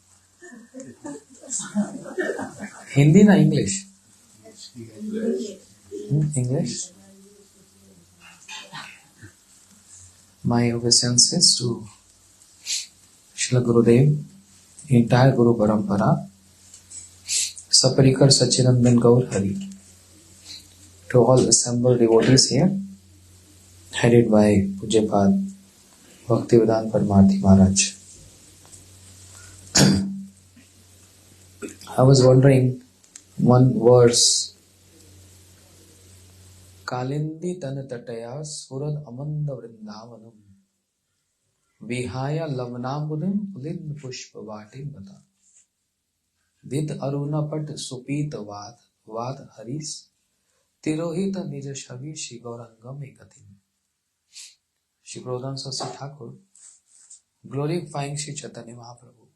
Hindi na English? English? My obeisances to Srila Gurudev, entire Guru Parampara, Saparikar Sachidanand Gaur Hari, to all assembled devotees here, headed by Pujapad Bhaktivedanta Paramarthi Maharaj. I was wondering one verse. Kalindi Tanatataya Surad Amanda Vrindavanam Vihaya Lavnambudim Pulin Pushpavatim Bata Vid Arunapat Supita Vad Haris Tirohita Nija Shavi Shri Gaurangam Ekatim. Shri Pradhan Sasi Thakur glorifying Shri Chaitanya Mahaprabhu.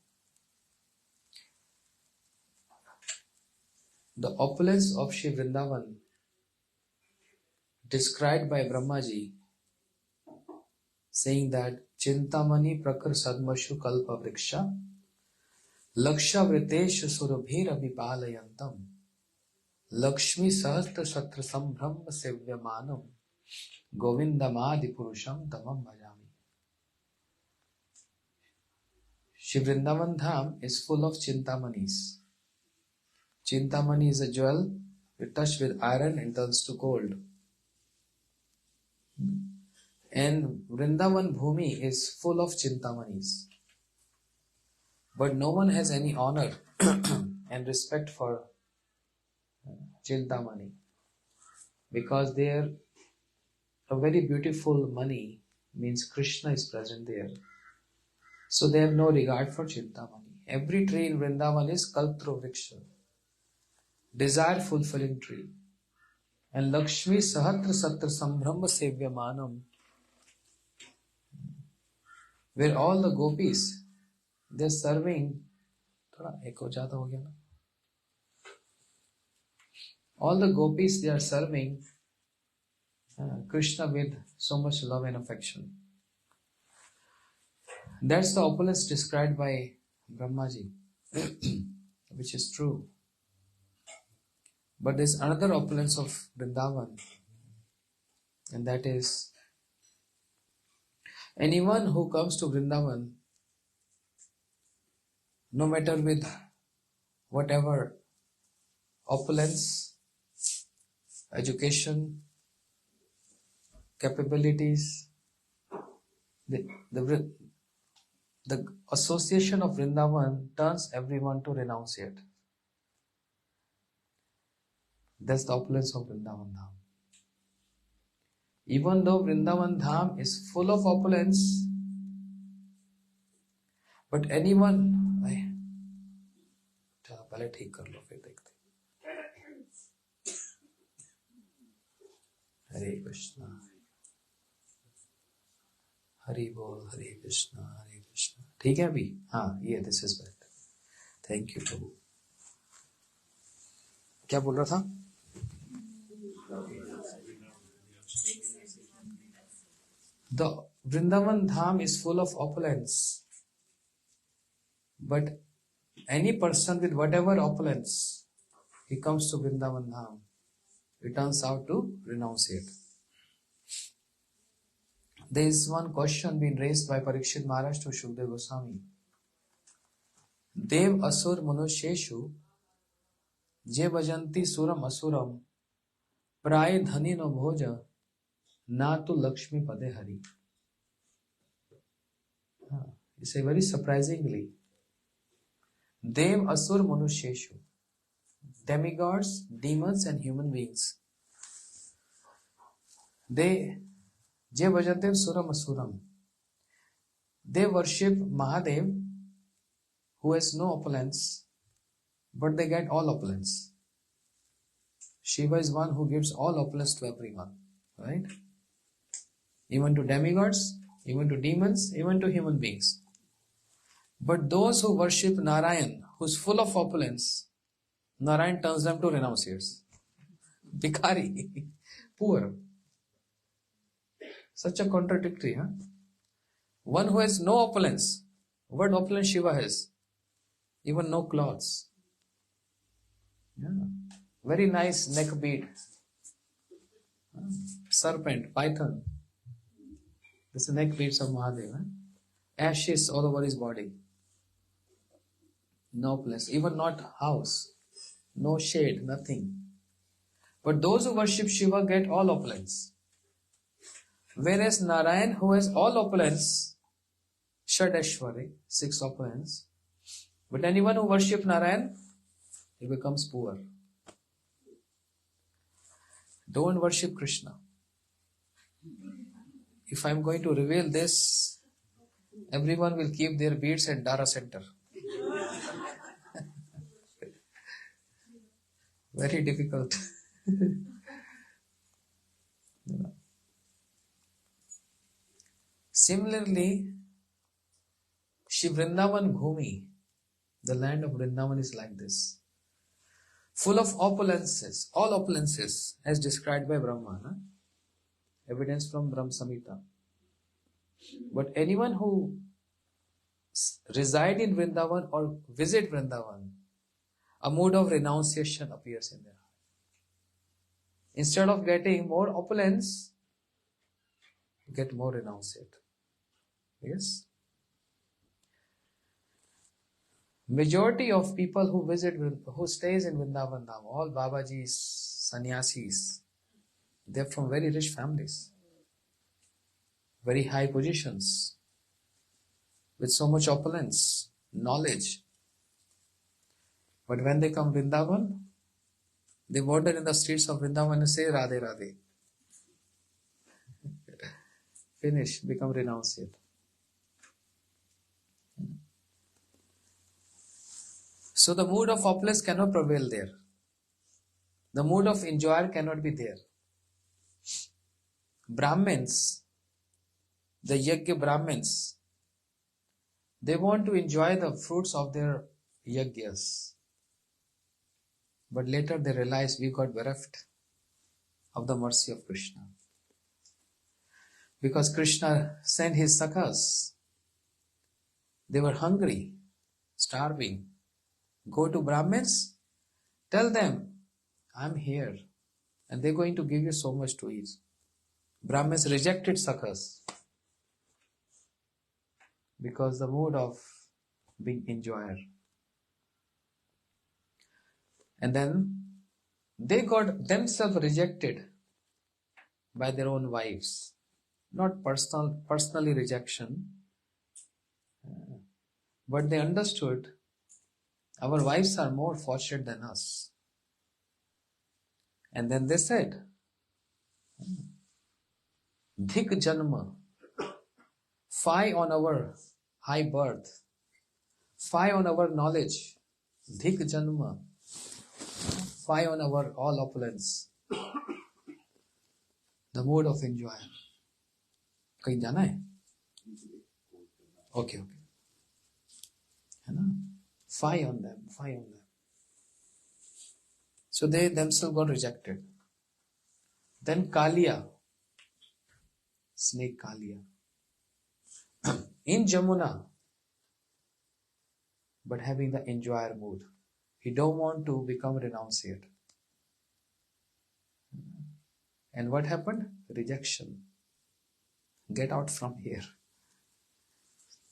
The opulence of Shri Vrindavan described by Brahmaji, saying that Chintamani Prakar Sadmashu Kalpa Vriksha Laksha Vritesh Surabhir Abhipalayantam Lakshmi Sahastra Satra Sambhram Sevyamanam Govindamadi Purusham Tamam Bhajami. Shri Vrindavan Dham is full of Chintamanis. Chintamani is a jewel touched with iron and turns to gold. And Vrindavan Bhumi is full of Chintamanis. But no one has any honor and respect for Chintamani because they are a very beautiful mani, means Krishna is present there. So they have no regard for Chintamani. Every tree in Vrindavan is Kaltro Vriksha, desire fulfilling tree. And Lakshmi Sahatra Satra Sambhrama Sevyamanam, where all the gopis, they are serving. All the gopis, they are serving Krishna with so much love and affection. That's the opulence described by Brahmaji, which is true. But there's another opulence of Vrindavan, and that is anyone who comes to Vrindavan, no matter with whatever opulence, education, capabilities. The association of Vrindavan turns everyone to renunciate. That's the opulence of Vrindavan Dham. Even though Vrindavan Dham is full of opulence, but anyone, चलो पहले ठीक कर लो फिर देखते. हरे कृष्णा हरि बोल हरे कृष्णा हरे कृष्णा. ठीक है अभी? हाँ ये this is better. Thank you Prabhu. क्या बोल रहा था? The Vrindavan Dham is full of opulence, but any person with whatever opulence, he comes to Vrindavan Dham, he turns out to renounce it. There is one question being raised by Parikshit Maharaj to Shukdev Goswami. Dev asur manusheshu je bhajanti suram asuram pray dhani no bhoja na tu lakshmi pade hari. You say very surprisingly, Dev asur manusheshu, demigods, demons and human beings, they je bhajanti suram asuram, they worship Mahadev, who has no opulence, but they get all opulence. Shiva is one who gives all opulence to everyone, right? Even to demigods, even to demons, even to human beings. But those who worship Narayan, who is full of opulence, Narayan turns them to renunciates. Bhikari, poor. Such a contradictory, huh? One who has no opulence. What opulence Shiva has? Even no clothes. Yeah. Very nice neck bead. Serpent, python. This is neck beads of Mahadev. Huh? Ashes all over his body. No place. Even not house. No shade, nothing. But those who worship Shiva get all opulence. Whereas Narayan, who has all opulence, Shadashwari, 6 opulence, but anyone who worships Narayan, he becomes poor. Don't worship Krishna. If I am going to reveal this, everyone will keep their beads at Dara Center. Very difficult. Similarly, Shri Vrindavan Bhumi, the land of Vrindavan, is like this. Full of opulences, all opulences, as described by Brahma. Huh? Evidence from Brahma Samhita. But anyone who reside in Vrindavan or visit Vrindavan, a mood of renunciation appears in their heart. Instead of getting more opulence, get more renunciate. Yes? Majority of people who stays in Vrindavan Dham, all Babajis, sannyasis, they're from very rich families, very high positions, with so much opulence, knowledge. But when they come Vrindavan, they wander in the streets of Vrindavan and say Radhe Radhe. Finish, become renunciate. So the mood of opulence cannot prevail there. The mood of enjoyer cannot be there. Brahmins, the Yajna Brahmins, they want to enjoy the fruits of their Yajnas. But later they realize we got bereft of the mercy of Krishna. Because Krishna sent his sakhas. They were hungry, starving. Go to Brahmins, tell them, I'm here. And they're going to give you so much to eat. Brahmins rejected sakhas. Because the mood of being enjoyer. And then they got themselves rejected by their own wives. Not personally rejection, but they understood our wives are more fortunate than us. And then they said, Dhik Janma, fie on our high birth, fie on our knowledge, Dhik Janma, fie on our all opulence, the mood of enjoy. कहीं जाना है? Okay. है ना? Fie on them. So they themselves got rejected. Then Kalia, snake Kalia, in Jamuna, but having the enjoyer mood. He don't want to become renunciate. And what happened? Rejection. Get out from here.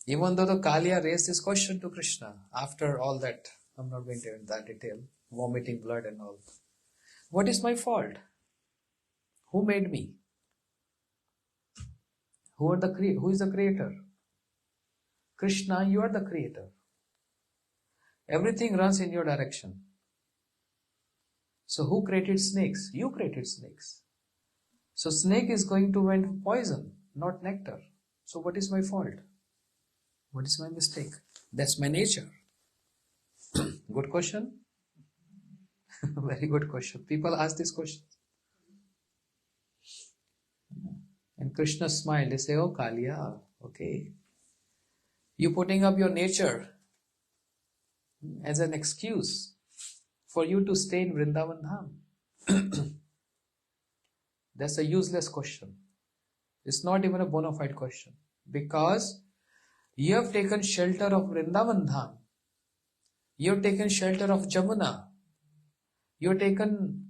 Even though the Kalia raised this question to Krishna, after all that, I'm not going to enter that detail, vomiting blood and all. What is my fault? Who made me? Who is the creator? Krishna, you are the creator. Everything runs in your direction. So who created snakes? You created snakes. So snake is going to vent poison, not nectar. So what is my fault? What is my mistake? That's my nature. Good question. Very good question. People ask this question. And Krishna smiled. They say, oh Kalia, okay. You putting up your nature as an excuse for you to stay in Vrindavan Dham. That's a useless question. It's not even a bona fide question. Because you have taken shelter of Vrindavan Dham. You have taken shelter of Jamuna. You have taken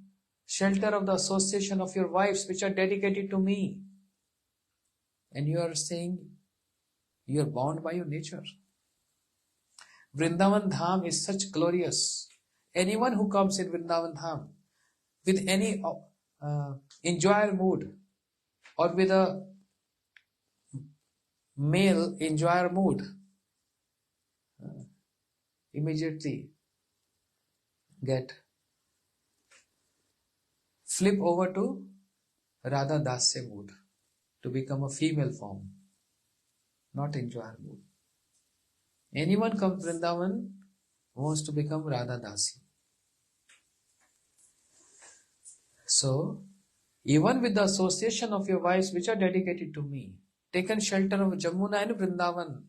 shelter of the association of your wives which are dedicated to me. And you are saying you are bound by your nature. Vrindavan Dham is such glorious. Anyone who comes in Vrindavan Dham with any enjoyer mood or with a male enjoyer mood, immediately flip over to Radha Dasya mood, to become a female form, not enjoyer mood. Anyone comes Vrindavan wants to become Radha Dasi. So, even with the association of your wives which are dedicated to me, taken shelter of Jamuna and Vrindavan,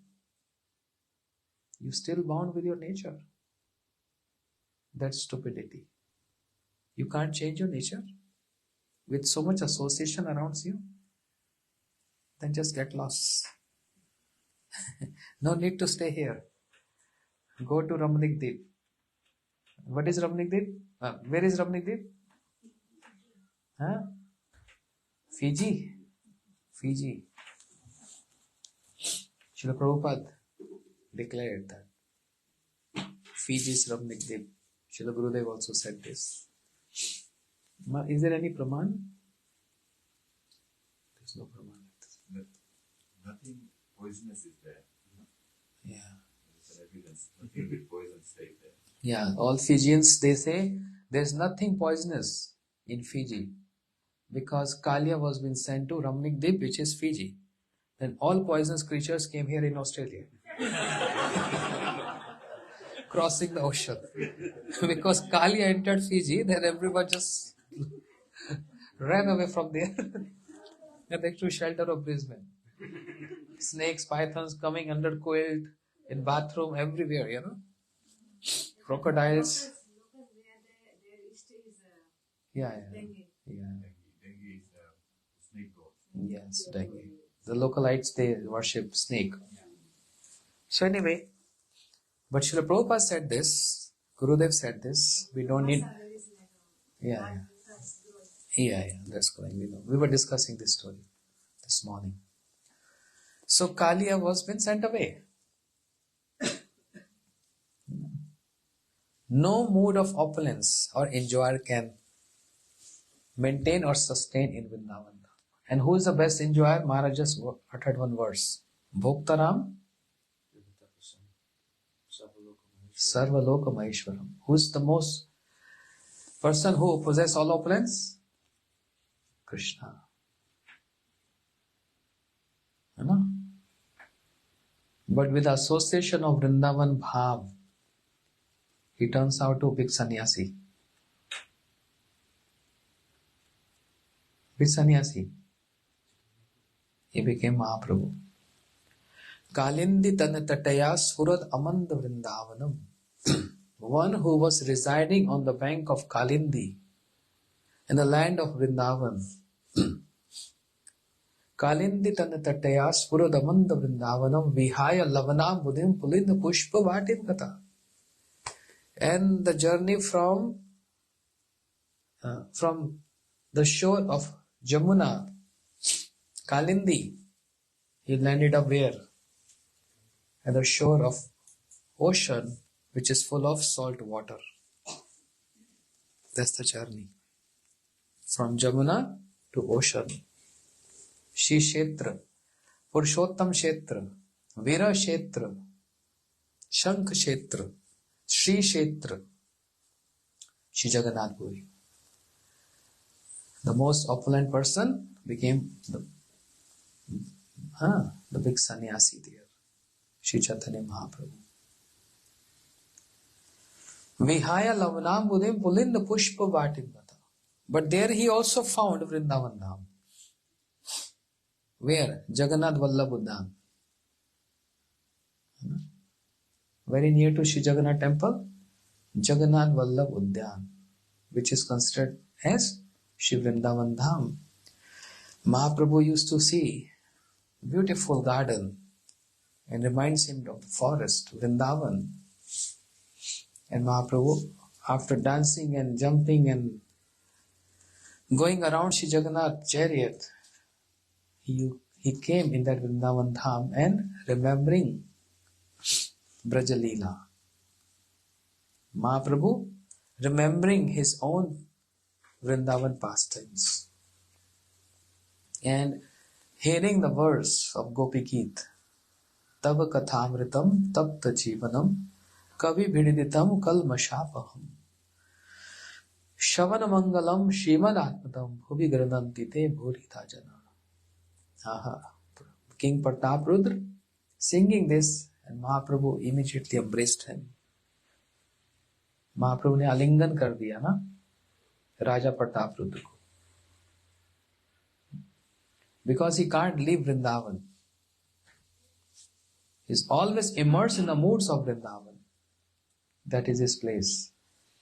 you still bound with your nature. That's stupidity. You can't change your nature with so much association around you. Then just get lost. No need to stay here. Go to Ramnik Deep. What is Ramnik Deep? Where is Ramnik Deep? Huh? Fiji. Srila Prabhupada declared that Fiji is Ramnik Deep. Srila Gurudev also said this. Is there any praman? There's no praman. Nothing poisonous is there. Yeah. There's an evidence. Nothing with poison stays there. Yeah, all Fijians, they say there's nothing poisonous in Fiji because Kalia was being sent to Ramnik Deep, which is Fiji. Then all poisonous creatures came here in Australia. Crossing the ocean. Because Kalia entered Fiji, then everyone just ran away from there. And they took shelter of Brisbane. Snakes, pythons coming under quilt, in bathroom, everywhere, you know. Crocodiles. Yeah. Dengue is snake god. Yes, dengue. The localites, they worship snake. So anyway, but Srila Prabhupada said this, Gurudev said this, we don't need... Yeah, that's correct. We were discussing this story this morning. So Kalia was been sent away. No mood of opulence or enjoyer can maintain or sustain in Vrindavan. And who is the best enjoyer? Maharaj just uttered one verse. Bhoktaram Sarvaloka Maheshwaram. Who is the most person who possesses all opulence? Krishna. You know? But with the association of Vrindavan Bhav, he turns out to be big sannyasi. Big sannyasi. He became Mahaprabhu. Kalindi Tanatataya Surad Amanda Vrindavanam. One who was residing on the bank of Kalindi in the land of Vrindavan. Kalindi Tanatataya Surad Amanda Vrindavanam Vihaya Lavanam Buddhim Pulinda Pushpa Vatim Kata. And the journey from the shore of Jamuna, Kalindi, he landed up where? At the shore of ocean, which is full of salt water. That's the journey. From Jamuna to ocean. Shi Kshetra, Purushottam Kshetra, Vira Kshetra, Shankh Kshetra, Sri Kshetra, Shri Jagannath Puri. The most opulent person became the big sannyasi there, Shri Chaitanya Mahaprabhu. Vihaya Lavanam Buddhim Pulinda Pushpa Vatimata. But there he also found Vrindavan Dham. Where? Jagannath Vallabh Udyan. Very near to Shri Jagannath temple, Jagannath Vallabh Udyan, which is considered as Shri Vrindavan Dham. Mahaprabhu used to see beautiful garden and reminds him of the forest, Vrindavan. And Mahaprabhu, after dancing and jumping and going around Shri Jagannath chariot, he came in that Vrindavan Dham and remembering Brajalila. Mahaprabhu remembering his own Vrindavan pastimes and hearing the verse of Gopi Geet, Tava Kathamritam Tapta Jivanam Kavi Bhididitam Kalmashapaham Shavana Mangalam Shrimad Atmatam Bhuvi Grananti Te Bhurita Jana. King Prataprudra singing this, and Mahaprabhu immediately embraced him. Mahaprabhu ne alingan kar diya na Raja Prataprudra ko. Because he can't leave Vrindavan. He's always immersed in the moods of Vrindavan. That is his place.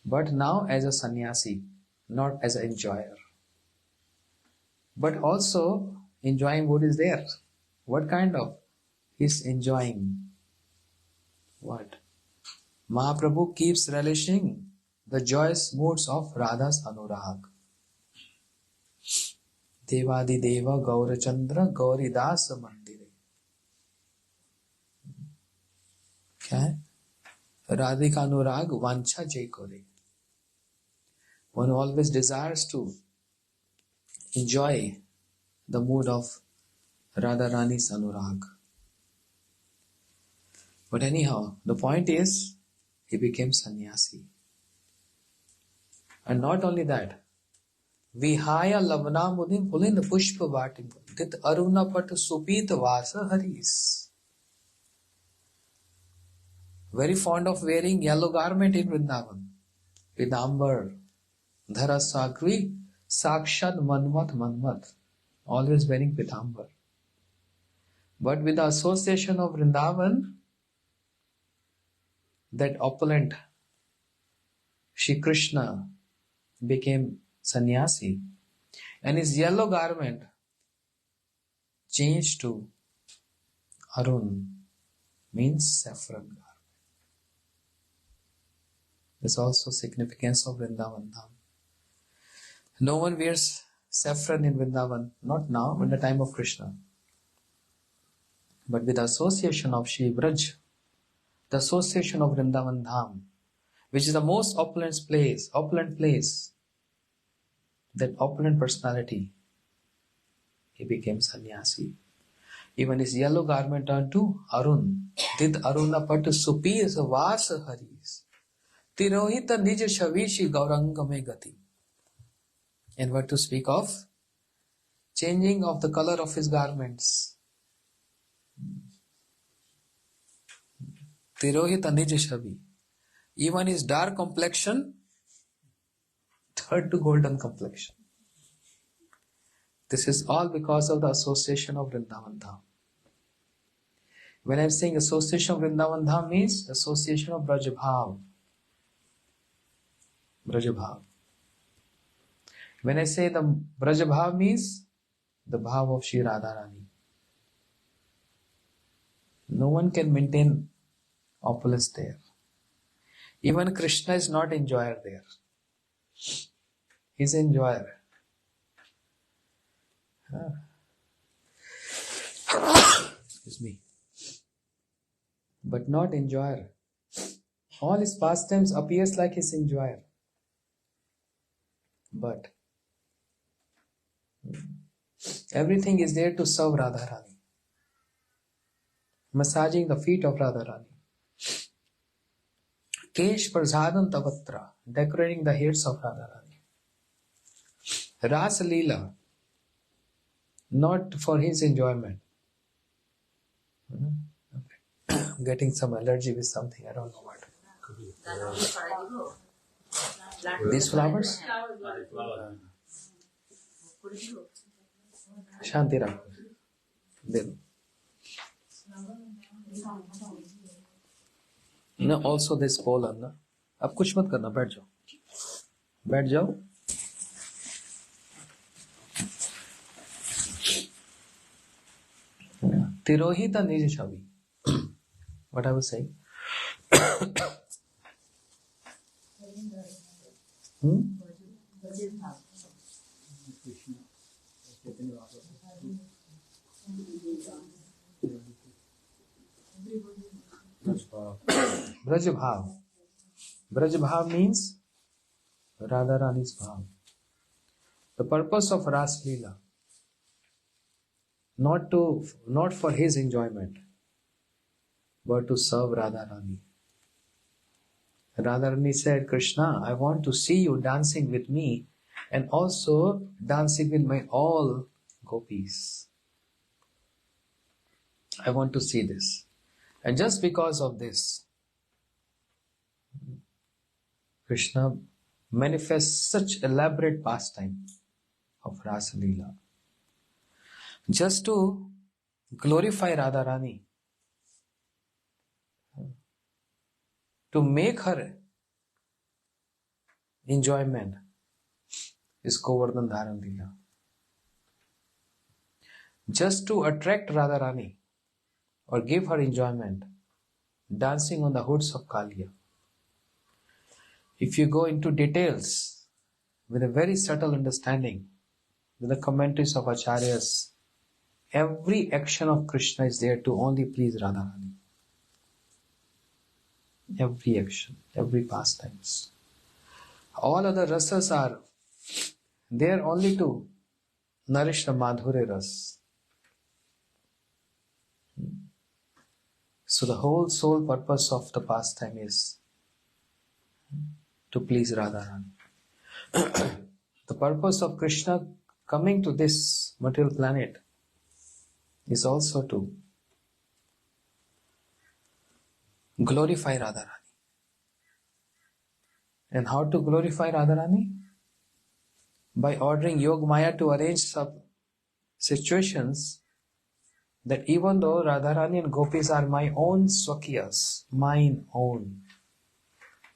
But now as a sannyasi, not as an enjoyer. But also enjoying what is there. What kind of? He's enjoying. What? Mahaprabhu keeps relishing the joyous moods of Radha's Anurag. Devadi Deva Gaurachandra Gauridasa Mandire. Okay? Radhika Anurag Vancha Jai Kore. One always desires to enjoy the mood of Radharani's Anurag. But anyhow, the point is, he became sannyasi. And not only that, Vihaya Lavana Mudim Pulin Pushpa Vatim Dit Aruna Pat Supit Vasa Haris. Very fond of wearing yellow garment in Vrindavan. Pidambar, Dhara Sakri, Sakshat Manmat. Always wearing Pidambar. But with the association of Vrindavan, that opulent Shri Krishna became sannyasi, and his yellow garment changed to Arun, means saffron garment. There's also significance of Vrindavan Dham. No one wears saffron in Vrindavan, not now, in the time of Krishna. But with the association of Shri Braj, the association of Vrindavan Dham, which is the most opulent place, that opulent personality, he became sannyasi. Even his yellow garment turned to Arun. Did Aruna patu supis vas haris. Tirohita nij shavishi gaurangame gati. And what to speak of? Changing of the color of his garments. Tirohita nij shavi. Even his dark complexion turned to golden complexion. This is all because of the association of Vrindavan Dham. When I'm saying association of Vrindavan Dham means association of Brajabhav. Brajabhav. When I say the Brajabhav means the Bhav of Shri Radharani. No one can maintain opulence there. Even Krishna is not enjoyer there. He's enjoyer. Excuse me. But not enjoyer. All his pastimes appears like his enjoyer. But everything is there to serve Radharani. Massaging the feet of Radharani. Kesh Prasadam Tavatra, decorating the hairs of Radharani. Ras Leela, not for his enjoyment. I'm getting some allergy with something, I don't know what. These flowers? Shanti Rakho. Also this pollen. ना अब कुछ मत करना, बैठ जाओ, बैठ जाओ. Tirohita nij shavi. What I was saying? Brajabhav. Brajabhav means Radharani's bhav. The purpose of Ras Leela, not for his enjoyment, but to serve Radharani. Radharani said, Krishna, I want to see you dancing with me and also dancing with my all gopis. I want to see this. And just because of this, Krishna manifests such elaborate pastime of Rasa Leela. Just to glorify Radharani, to make her enjoyment is Govardhan Dharan Leela. Just to attract Radharani or give her enjoyment, dancing on the hoods of Kaliya. If you go into details with a very subtle understanding, with the commentaries of Acharyas, every action of Krishna is there to only please Radharani. Every action, every pastimes. All other rasas are there only to nourish the Madhurya ras. So the whole sole purpose of the pastime is to please Radharani. The purpose of Krishna coming to this material planet is also to glorify Radharani. And how to glorify Radharani? By ordering Yog Maya to arrange some situations that even though Radharani and Gopis are my own Swakyas, mine own,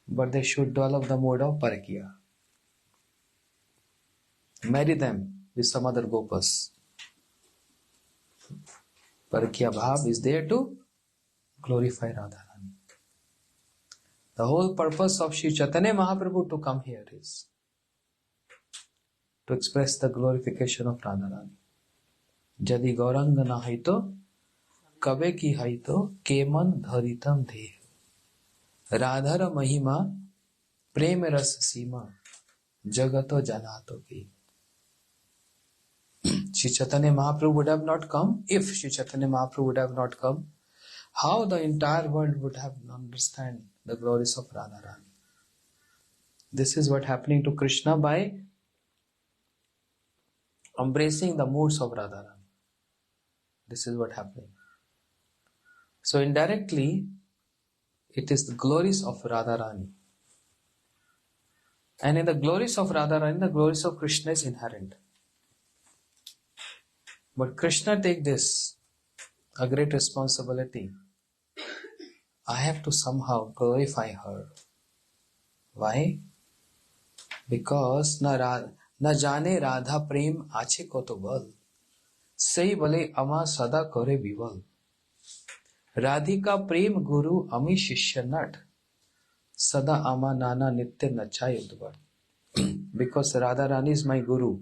but they should develop the mode of Parakya. Marry them with some other Gopas. Parakya Bhav is there to glorify Radharani. The whole purpose of Sri Chaitanya Mahaprabhu to come here is to express the glorification of Radharani. Jadi Gauranga na haito, kabe ki haito, keman dharitam deh. Radhara mahima, prem ras sima, jagato janato ki. Sri Chaitanya Mahaprabhu would have not come, if Sri Chaitanya Mahaprabhu would have not come, how the entire world would have understand the glories of Radharani. This is what happening to Krishna by embracing the moods of Radharani. This is what happening. So indirectly, it is the glories of Radharani. And in the glories of Radharani, the glories of Krishna is inherent. But Krishna take this, a great responsibility. I have to somehow glorify her. Why? Because na jane Radha prem ache ko to bal, sei bale ama sada kore bival. Radhika prem guru ami shishya nat, sada ama nana nitya nachay udvar. Because Radharani is my guru.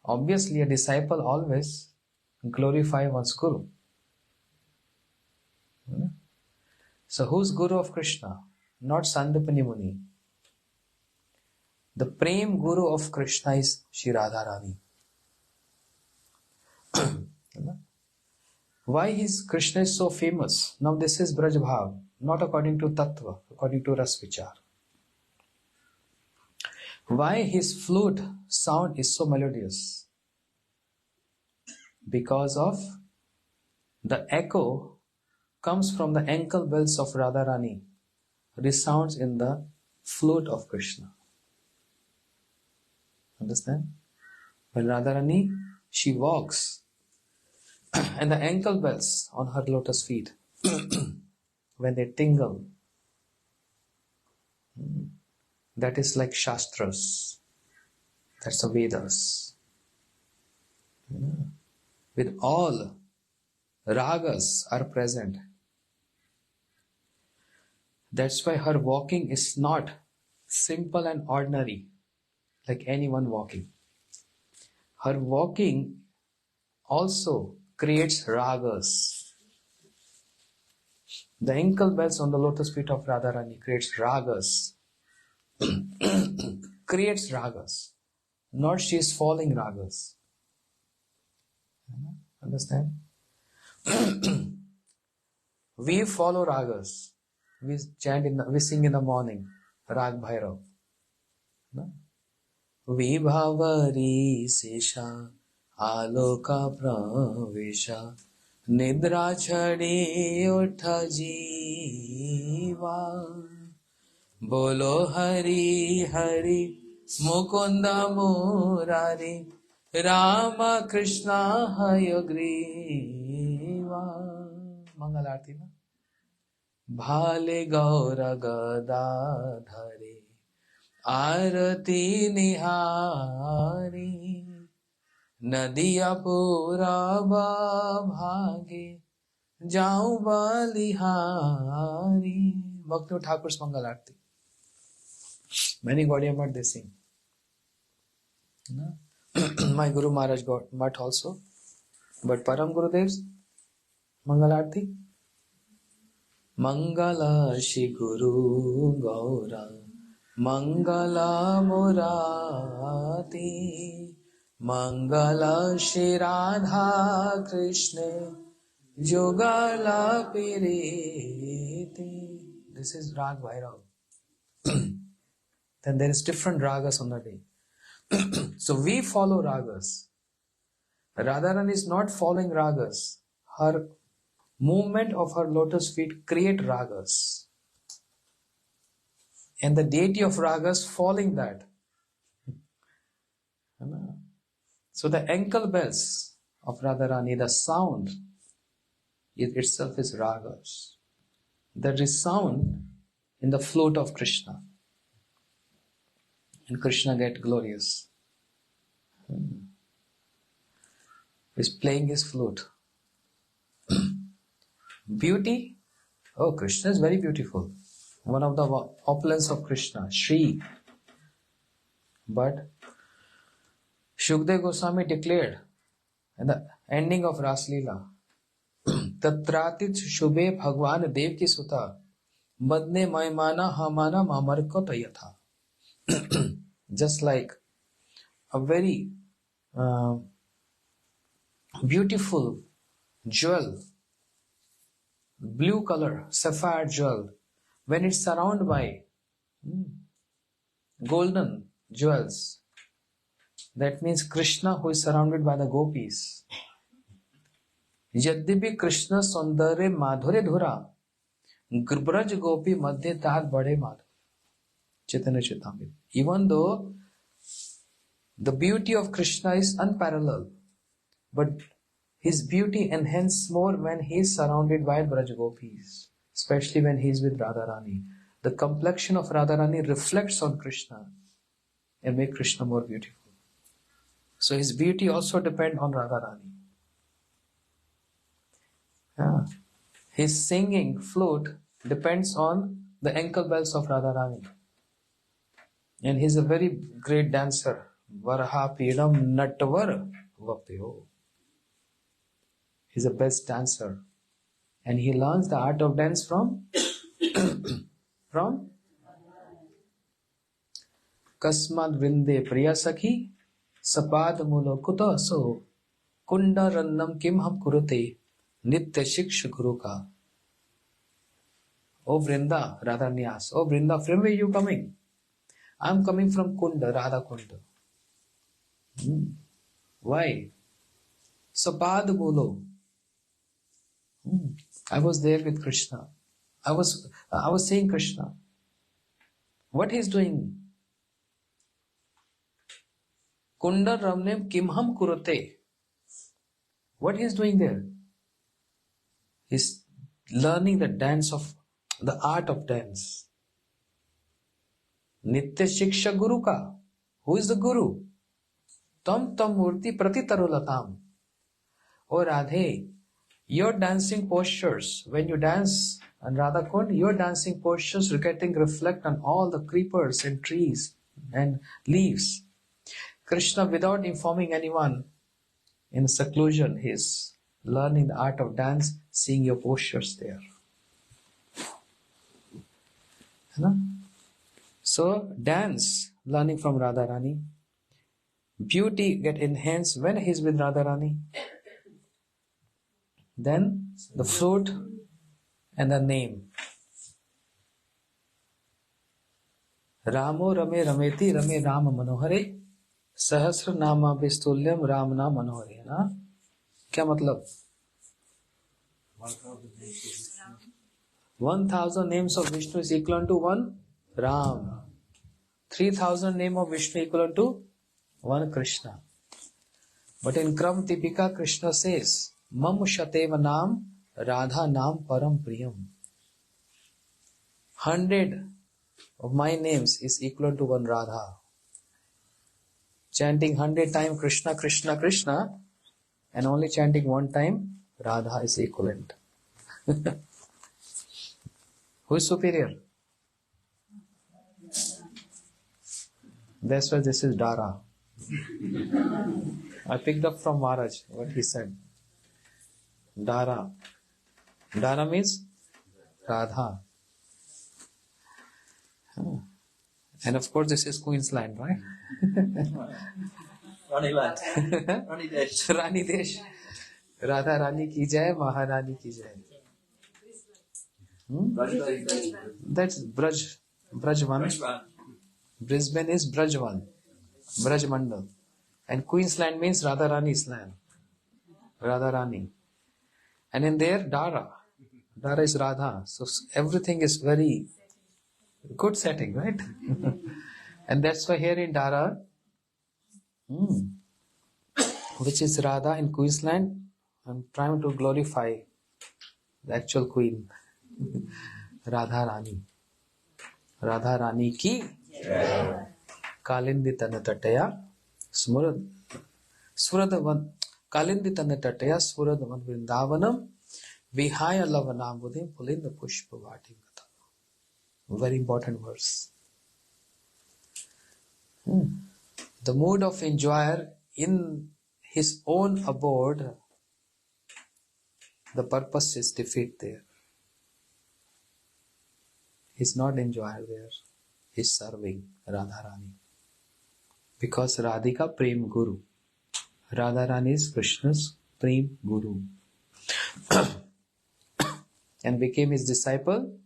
Obviously, a disciple always glorify one's guru. So who's guru of Krishna? Not Sandipani Muni. The Prem Guru of Krishna is Shri Radharani. Why is Krishna is so famous? Now this is Braj Bhav, not according to Tattva, according to Ras Vichar. Why his flute sound is so melodious? Because of the echo comes from the ankle bells of Radharani, resounds in the flute of Krishna. Understand? When Radharani, she walks, and the ankle bells on her lotus feet, when they tingle, that is like Shastras. That's the Vedas. With all ragas are present. That's why her walking is not simple and ordinary, like anyone walking. Her walking also creates ragas. The ankle bells on the lotus feet of Radharani creates ragas. Creates ragas. Not she is falling ragas. Understand? We follow ragas. We chant we sing in the morning. Rag Bhairav. No? Vibhavari Sesha Aloka Pravesha Nidra Chade Utha Jiva Bolo Hari Hari Mukunda Murari Rama Krishna Hayagriva. Mangal Aarti na? Bhale Gaura Gada Dhare Arati Nihari Nadiya Puraba Bhage Jau Balihari. Bhakti Thakur's Mangal Aarti. Many Gaudiya Math they sing. No? My Guru Maharaj got Math also. But Param Gurudev's Mangal Aarti. Mangala Shri Guru Gaura Mangala Murati Mangala Shri Radha Krishna Jogala Piriti. This is Rag Bhairav. Then there is different ragas on the day. So we follow ragas. Radharani is not following ragas. Her movement of her lotus feet create ragas. And the deity of ragas following that. So the ankle bells of Radharani, the sound itself is ragas. That is sound in the flute of Krishna. And Krishna get glorious. He's playing his flute. Beauty? Oh, Krishna is very beautiful. One of the opulence of Krishna, Shri. But Shukdev Goswami declared in the ending of Ras Leela, Tatratit Shubhe Bhagwan Dev Ki Suta Badne Maimana Hamana Mamarko Tayatha. Just like a very beautiful jewel, blue color, sapphire jewel, when it's surrounded by golden jewels, that means Krishna who is surrounded by the gopis. यद्यपि कृष्ण सौंदर्य माधुर्य धुरा ब्रज गोपी मध्य तात बड़े माधुर Chaitanya Chaitamrita. Even though the beauty of Krishna is unparalleled, but his beauty enhances more when he is surrounded by Braj Gopis, especially when he is with Radharani. The complexion of Radharani reflects on Krishna and makes Krishna more beautiful. So his beauty also depends on Radharani. Yeah. His singing flute depends on the ankle bells of Radharani. And he's a very great dancer. Varha Pidam Natvar Vapyo. He's the best dancer. And he learns the art of dance from Kasmad Vrinde Priyasakhi Sapad Mulo Kuta So Kunda Rannam Kim Ham Kurute Nitya Shiksha Guruka. O Vrinda, Radharani asks, O Vrinda, from where are you coming? I'm coming from Kunda, Radha Kunda. Why? Sapad Mulo. I was there with Krishna. I was seeing Krishna. What he's doing? Kunda Ramnem Kimham Kurate. What he's doing there? He's learning the dance of the art of dance. Nitya Shiksha Guru ka. Who is the Guru? Tam Tam Murti Pratitarulatam. O Radhe, your dancing postures, when you dance on Radha Kund, your dancing postures reflect on all the creepers and trees and leaves. Krishna, without informing anyone, in seclusion, he is learning the art of dance, seeing your postures there. So, dance, learning from Radharani. Beauty get enhanced when he is with Radharani. Then the flute and the name. Ramo Rame Rameti Rame Rama Manohare Sahasra Nama Vistulyam Ramana Manohare. ना क्या मतलब? 1000 names of Vishnu is equivalent to one Ram. 3000 names of Vishnu equivalent to one Krishna. But in Kram Tipika, Krishna says, Mam Shateva Nam Radha Nam Param Priyam. 100 of my names is equal to one Radha. Chanting 100 times Krishna, Krishna, Krishna, and only chanting one time Radha is equivalent. Who is superior? That's why this is Dara. I picked up from Maharaj what he said. Dara. Dara means Radha. And of course this is Queensland, right? Rani Land. Rani Desh. Rani Desh. Radha Rani ki jai, Maharani ki jai. That's Braj. Brajvan. Brisbane is Brajvan. Braj Mandal. And Queensland means Radha Rani's land. Radha Rani. And in there, Dara. Dara is Radha. So everything is very good setting, right? And that's why here in Dara, which is Radha in Queensland, I'm trying to glorify the actual queen, Radha Rani. Radha Rani ki Kalindi Tanatataya Suradavan Kalindi Tanatataya Suradavan Vrindavanam Vihaya Lavanam Buddhim Pulinda Pushpa Vatim Kata. Very important verse. The mood of enjoyer in his own abode, the purpose is defeat there. He's not enjoyer there. He's serving Radharani. Because Radhika Prem Guru. Radharani is Krishna's Prem Guru and became his disciple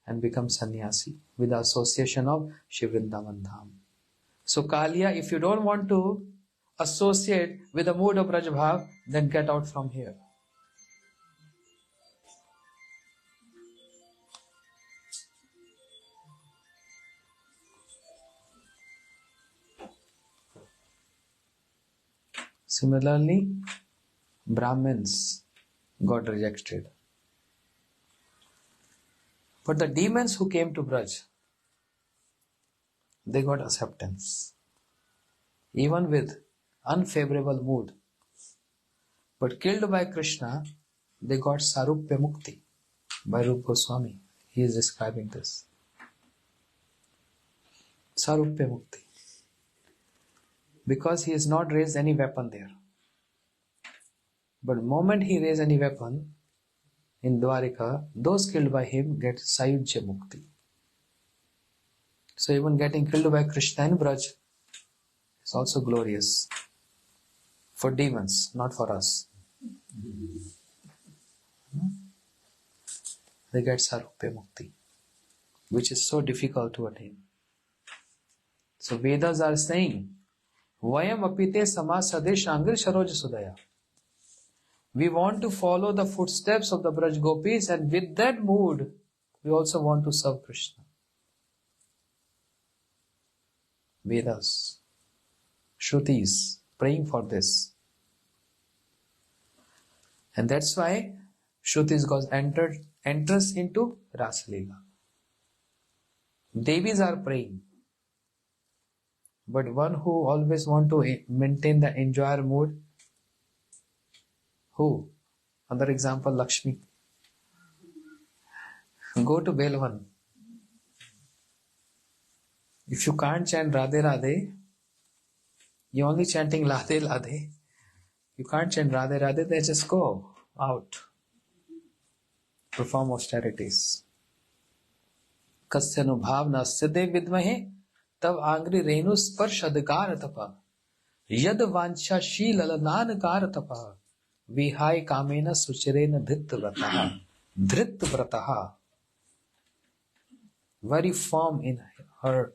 and become sannyasi with the association of Shri Vrindavan Dham. So Kalia, if you don't want to associate with the mood of Rajabhav, then get out from here. Similarly, Brahmins got rejected. But the demons who came to Braj, they got acceptance. Even with unfavorable mood. But killed by Krishna, they got Sarupya Mukti by Rupa Goswami. He is describing this. Sarupya Mukti. Because he has not raised any weapon there. But the moment he raised any weapon in Dwarika, those killed by him get Sayujya Mukti. So even getting killed by Krishna in Braj is also glorious. For demons, not for us. They get Sarupya Mukti, which is so difficult to attain. So Vedas are saying, Vayam apite samasadesh angri sharoj sudaya. We want to follow the footsteps of the Braj Gopis, and with that mood, we also want to serve Krishna. Vedas, Shrutis, praying for this. And that's why Shrutis got enters into Rasa Leela. Devis are praying. But one who always want to maintain the enjoyer mood, who? Another example, Lakshmi. Go to Belvan. If you can't chant Radhe Radhe, you're only chanting Radhe Radhe. You can't chant Radhe Radhe, then just go out. Perform austerities. Kasyanu bhavna siddhe vidmahe tav angri renu sparsh adhikar tapa yad vancha shilalanan kar tapa vihai kamena suchirena dhrit vrataha. Dhrit vrataha. Very firm in her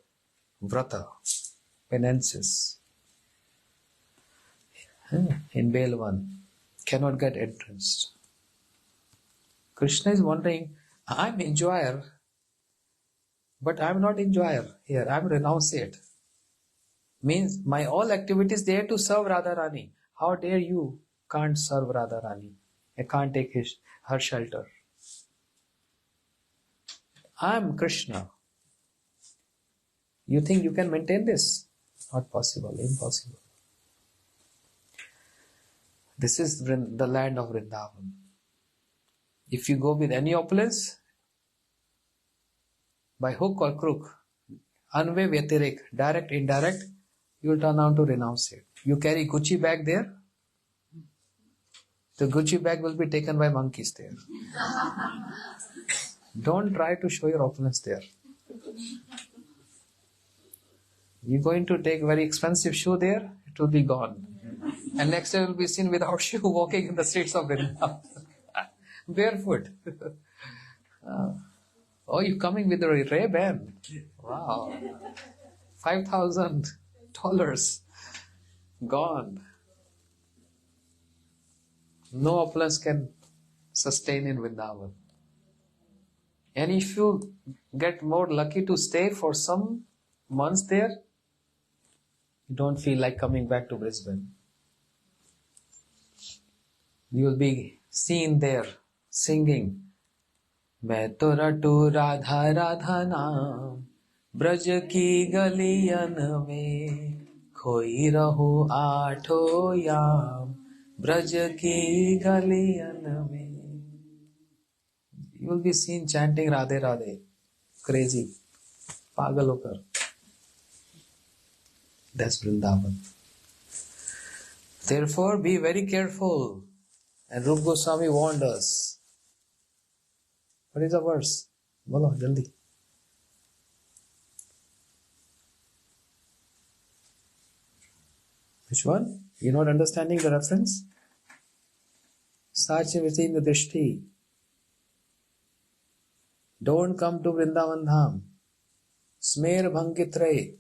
vrata, penances. In Belvan, cannot get entranced. Krishna is wondering, I'm enjoyer, but I'm not enjoyer here, I'm renunciate. Means my all activities there to serve Radharani. How dare you can't serve Radharani? I can't take her shelter. I'm Krishna. You think you can maintain this? Not possible, impossible. This is the land of Vrindavan. If you go with any opulence, by hook or crook, anve vyatirik, direct, indirect, you will turn out to renounce it. You carry Gucci bag there, the Gucci bag will be taken by monkeys there. Don't try to show your opulence there. You're going to take very expensive shoe there, it will be gone. And next time you will be seen without shoe walking in the streets of Vrindavan. Barefoot. Oh, you're coming with a Ray-Ban. Wow. $5,000. Gone. No opulence can sustain in Vrindavan. And if you get more lucky to stay for some months there, you don't feel like coming back to Brisbane. You will be seen there singing, मैं तो रटू राधा राधा नाम ब्रज की गलियन में खोई रहूं आठों याम ब्रज की गलियन में. You will be seen chanting Radhe Radhe, crazy, pagal hokar. That's Vrindavan. Therefore, be very careful. And Rupa Goswami warned us. What is the verse? Bolo, jaldi. Which one? You're not understanding the reference? Sachi within the drishti. Don't come to Vrindavan Dham. Smer bhangitre.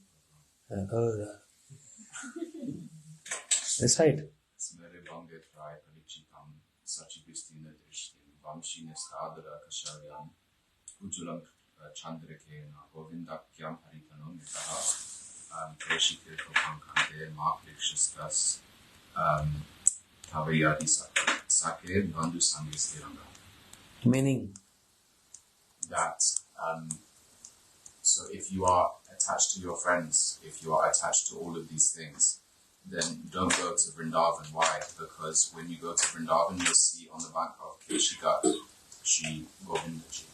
That's right. Smere banget rai parichitam sachipistina drishtim vamshine stadara kasharyam ujulam chandrakena govindakyam haritanam itaha kreshike topankante makrikshastas tavayadi sake bandhu sangistiranga. Meaning, That so if you are attached to your friends, if you are attached to all of these things, then don't go to Vrindavan. Why? Because when you go to Vrindavan, you'll see on the bank of Keshigat, Shri Govindaji,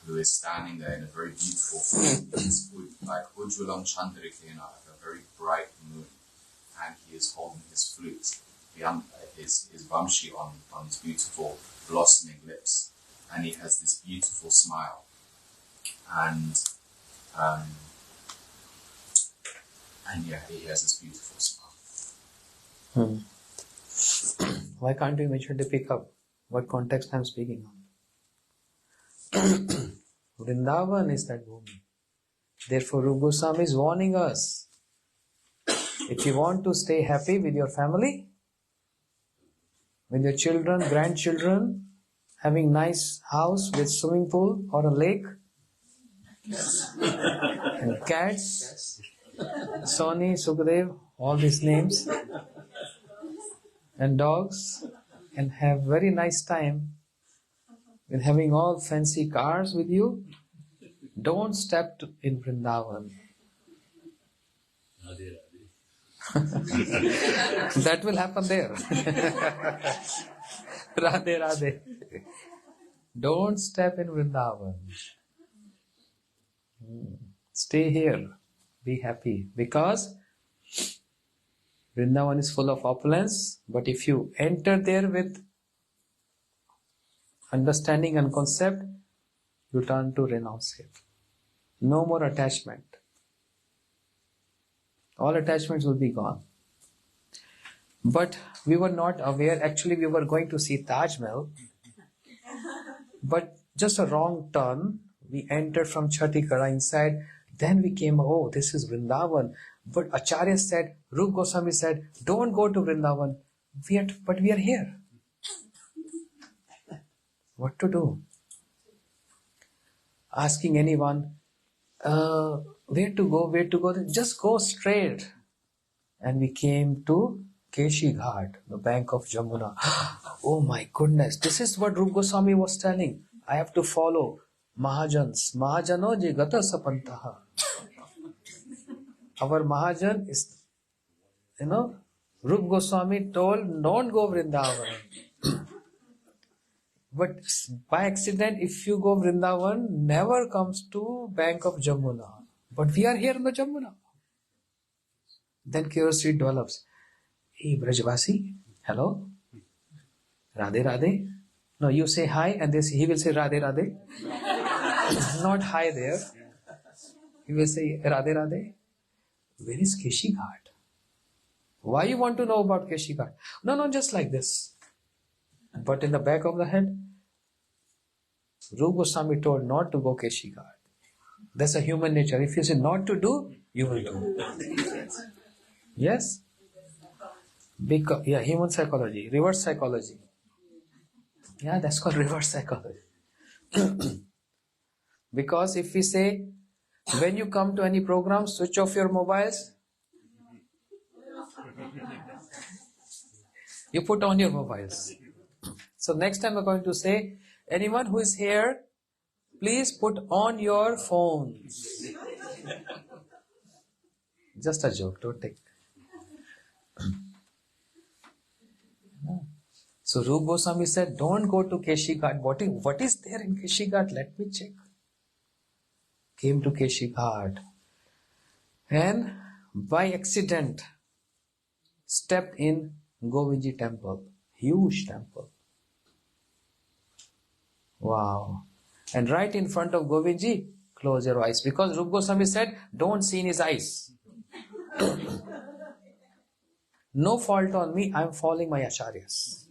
who is standing there in a very beautiful form. It's like Ujjalam Chandrakena, like a very bright moon, and he is holding his flute, his vamshi on his beautiful blossoming lips, and he has this beautiful smile, and yeah, he has this beautiful smile. why can't you immediately pick up what context I'm speaking on? Vrindavan is that bhumi. Therefore, Rupa Goswami is warning us. If you want to stay happy with your family, with your children, grandchildren, having nice house with swimming pool or a lake, and cats, Sony, Sukhdev, all these names, and dogs, and have very nice time with having all fancy cars with you, don't step in Vrindavan. That will happen there. Radhe Radhe. Don't step in Vrindavan. Stay here. Be happy. Because Vrindavan is full of opulence, but if you enter there with understanding and concept, you turn to renounce it. No more attachment. All attachments will be gone. But we were not aware. Actually, we were going to see Taj Mahal, but just a wrong turn. We entered from Chhatikara inside. Then we came, oh, this is Vrindavan. But Acharya said, Rupa Goswami said, don't go to Vrindavan. But we are here. What to do? Asking anyone, where to go? Just go straight. And we came to Keshi Ghat, the bank of Jamuna. Oh my goodness, this is what Rupa Goswami was telling. I have to follow Mahajans. Mahajano je gata sapantaha. Our Mahajan is, Rupa Goswami told, don't go Vrindavan. But by accident, if you go Vrindavan, never comes to bank of Jamuna. But we are here in the Jamuna. Then curiosity develops. Hey, Brajvasi, hello? Radhe Radhe? No, you say hi and he will say Radhe Radhe. Not hi there. He will say Radhe Radhe. Where is Keshi Ghat? Why you want to know about Keshi Ghat? No, just like this. But in the back of the head, Rupa Goswami told not to go Keshi Ghat. That's a human nature. If you say not to do, you will do. Yes? Because, human psychology, reverse psychology. Yeah, that's called reverse psychology. Because if we say, when you come to any program, switch off your mobiles, you put on your mobiles. So next time we're going to say, anyone who is here, please put on your phones. Just a joke, don't take. So Rupa Goswami said, don't go to Keshi Ghat. What is there in Keshi Ghat? Let me check. Came to Keshi Ghat. And by accident, stepped in Govindji temple. Huge temple. Wow. And right in front of Govindji, close your eyes. Because Rupa Goswami said, don't see in his eyes. No fault on me, I'm following my acharyas.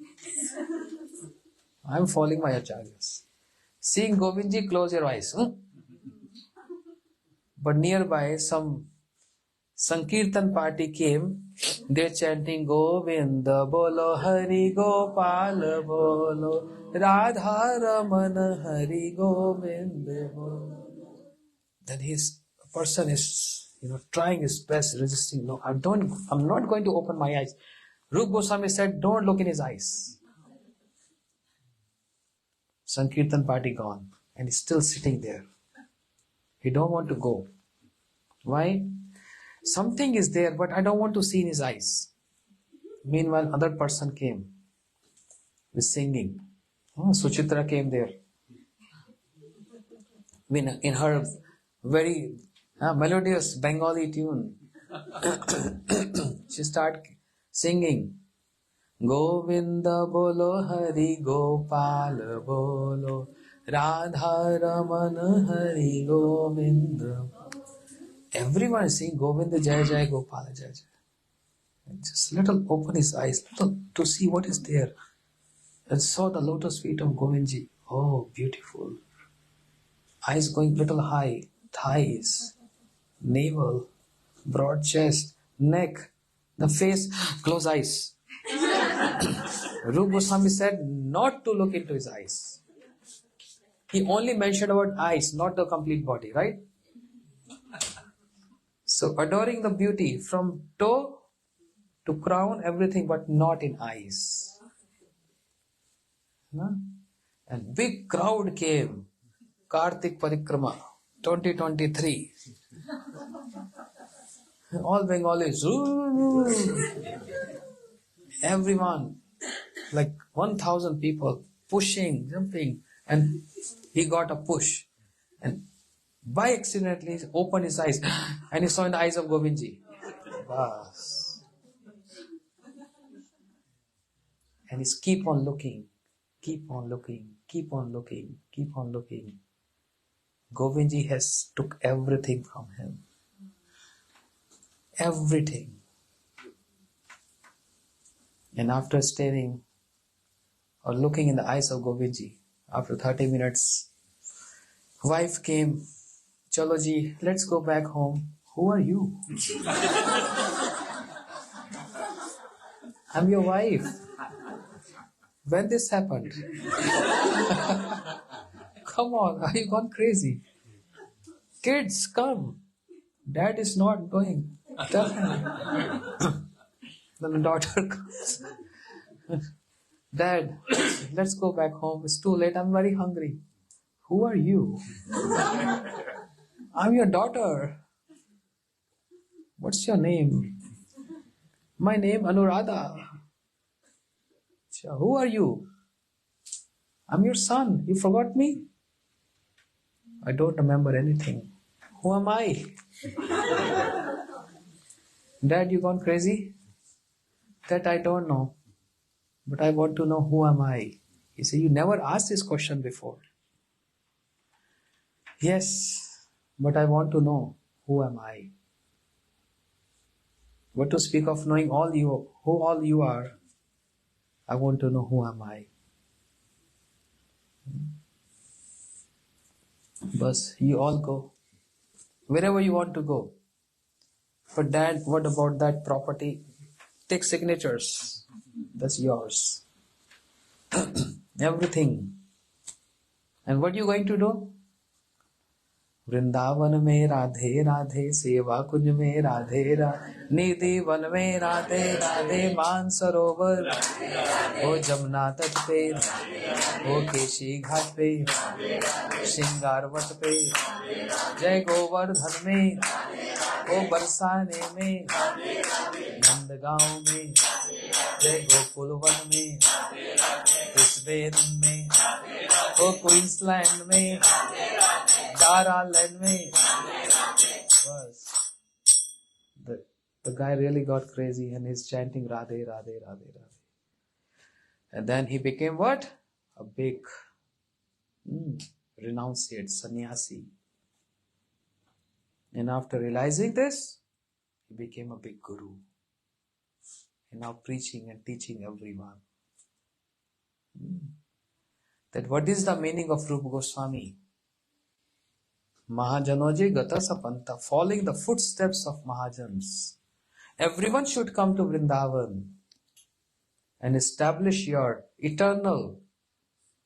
I'm following my acharyas. Seeing Govindji, close your eyes. But nearby, some Sankirtan party came. They're chanting Govinda Bolo Hari Gopal Bolo Radha Ramana Hari Govinda Bolo. Then a person is trying his best, resisting. No, I'm not going to open my eyes. Rupa Goswami said, don't look in his eyes. Sankirtan party gone. And he's still sitting there. He don't want to go. Why? Something is there, but I don't want to see in his eyes. Meanwhile, another person came with singing. Suchitra came there. In her very melodious Bengali tune, she started singing. Govinda bolo Hari Gopal bolo Radha Ramana Hari Govinda. Everyone is saying Govinda Jai Jai Gopala Jai Jai. And just little open his eyes, little to see what is there. And saw the lotus feet of Govindji. Oh, beautiful. Eyes going little high, thighs, navel, broad chest, neck, the face, close eyes. Rupa Goswami said not to look into his eyes. He only mentioned about eyes, not the complete body, right? So adoring the beauty from toe to crown, everything, but not in eyes. And big crowd came. Kartik Parikrama 2023. All Bengalis. Everyone, like 1,000 people, pushing, jumping, and he got a push. And by accidentally he opened his eyes and he saw in the eyes of Govindji. Bas. And he's keep on looking, keep on looking, keep on looking, keep on looking. Govindji has took everything from him. Everything. And after staring or looking in the eyes of Govindji, after 30 minutes, wife came. Chalo ji, let's go back home. Who are you? I'm your wife. When this happened? Come on, are you gone crazy? Kids, come. Dad is not going. Tell him. Then the daughter comes. Dad, let's go back home. It's too late. I'm very hungry. Who are you? I'm your daughter. What's your name? My name Anuradha. Who are you? I'm your son. You forgot me? I don't remember anything. Who am I? Dad, you gone crazy? That I don't know. But I want to know who am I? He said, you never asked this question before. Yes, but I want to know who am I? What to speak of knowing who all you are? I want to know who am I? Bus, you all go. Wherever you want to go. But Dad, what about that property? Take signatures. That's yours. Everything. And what are you going to do? Vrindavan में राधे राधे सेवा कुंज में राधे राधे निधि one में राधे राधे मानसरोवर ओ जमुना तट पे ओ केशी घाट पे श्रृंगार what पे जय गोवर्धन में ओ बरसाने में नंदगांव में जय गोकुल वन में ब्रिस्बेन में ओ क्वींसलैंड में Land में the guy really got crazy and he's chanting Radhe, Radhe, Radhe, Radhe. And then he became what? A big renunciate, sannyasi. And after realizing this, he became a big guru. and now preaching and teaching everyone. That what is the meaning of Rupa Goswami? Mahajanoji gata sapanta, following the footsteps of Mahajans. Everyone should come to Vrindavan and establish your eternal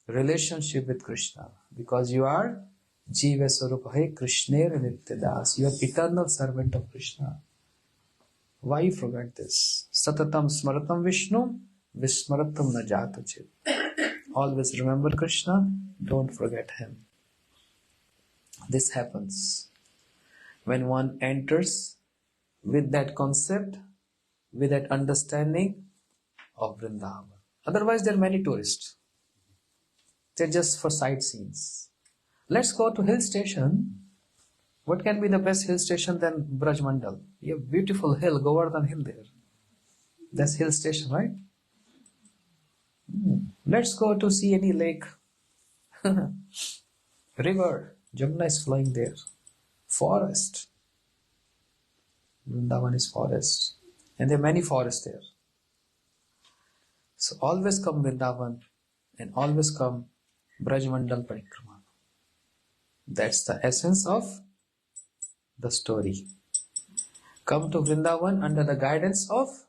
relationship with Krishna, because you are Jiva Swarupahe Krishner Nityadas. You are eternal servant of Krishna. Why you forget this? Satatam smaratam Vishnu, vismaratam na jatachit. Always remember Krishna, don't forget him. This happens when one enters with that concept, with that understanding of Vrindavan. Otherwise, there are many tourists. They're just for sightseeing. Let's go to hill station. What can be the best hill station than Braj Mandal? You have beautiful hill, Govardhan Hill there. That's hill station, right? Let's go to see any lake. River, Jamuna is flowing there. Forest. Vrindavan is forest. And there are many forests there. So always come Vrindavan and always come Braj Mandal Parikrama. That's the essence of the story. Come to Vrindavan under the guidance of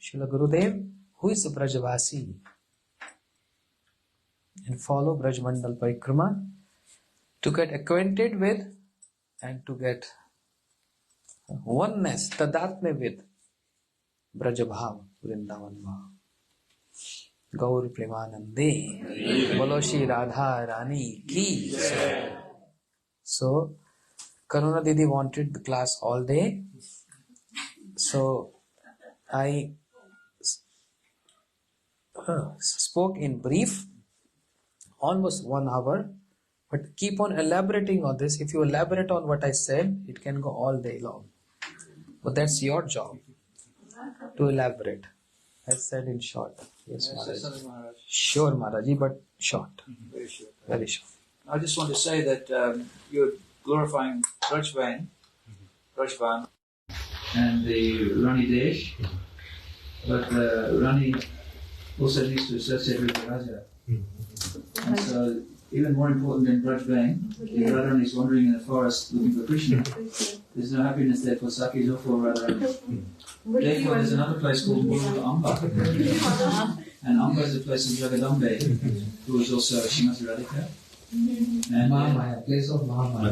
Srila Gurudev, who is a Brajavasi, and follow Braj Mandal Parikrama to get acquainted with and to get oneness, tadatme with Brajabhav Vrindavan Ma. Gaur Premanande, Bolo Shri Radha Rani ki. So, Karuna Didi wanted the class all day. So, I spoke in brief, almost 1 hour, but keep on elaborating on this. If you elaborate on what I said, it can go all day long. But that's your job, to elaborate. I said in short. Yes, Maharaj. Sure, Maharaji, but short. Very short. Very short. I just want to say that you're glorifying Brisbane, and the Rani Desh, but Rani also needs to associate with the Raja. And so, even more important than Brisbane, if Radharani is wandering in the forest looking for Krishna, there's no happiness there for Sakis or for Radharani. Therefore, there's another place called Murul Amba. And Amba is a place of Jagadambe, who is also Srimati Radhika. And Mahamaya, place of Mahamaya.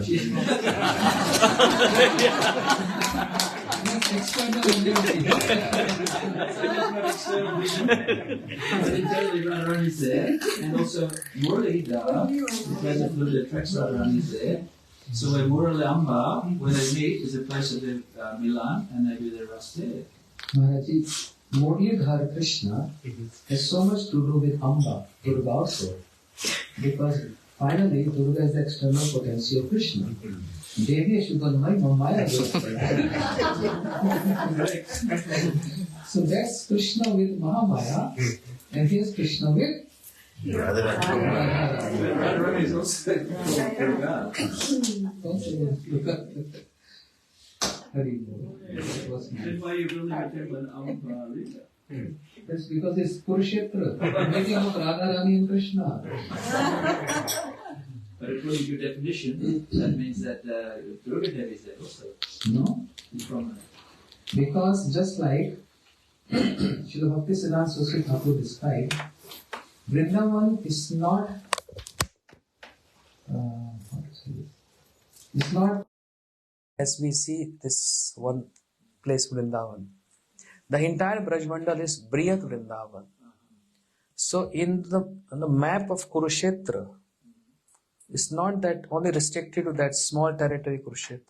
Internally, Radharani is there, and also Muralidhara, the place of Lula attracts Radharani is there. So where Murali Amba, where they meet, is a place of the Milan, and they do their ras there. Maharaji, Muralidhara Krishna has so much to do with Amba, Durga also. Because finally, Durga is the external potency of Krishna. Devi Shuddhamai Mamaya. So that's Krishna with Mahamaya, and here's Krishna with Radharani is also Durga. Then why are you building a temple in Amba, Lila? That's because it's Kurukshetra, meeting of Radharani and Krishna. But according to your definition, that means that Durga Devi is there also. No, From because just like Srila Bhaktisiddhanta Saraswati Thakur described, Vrindavan is not, it's not As we see this one place Vrindavan, the entire Braj Mandal is Briyat Vrindavan. So in the map of Kurukshetra, it's not that only restricted to that small territory Kurukshetra.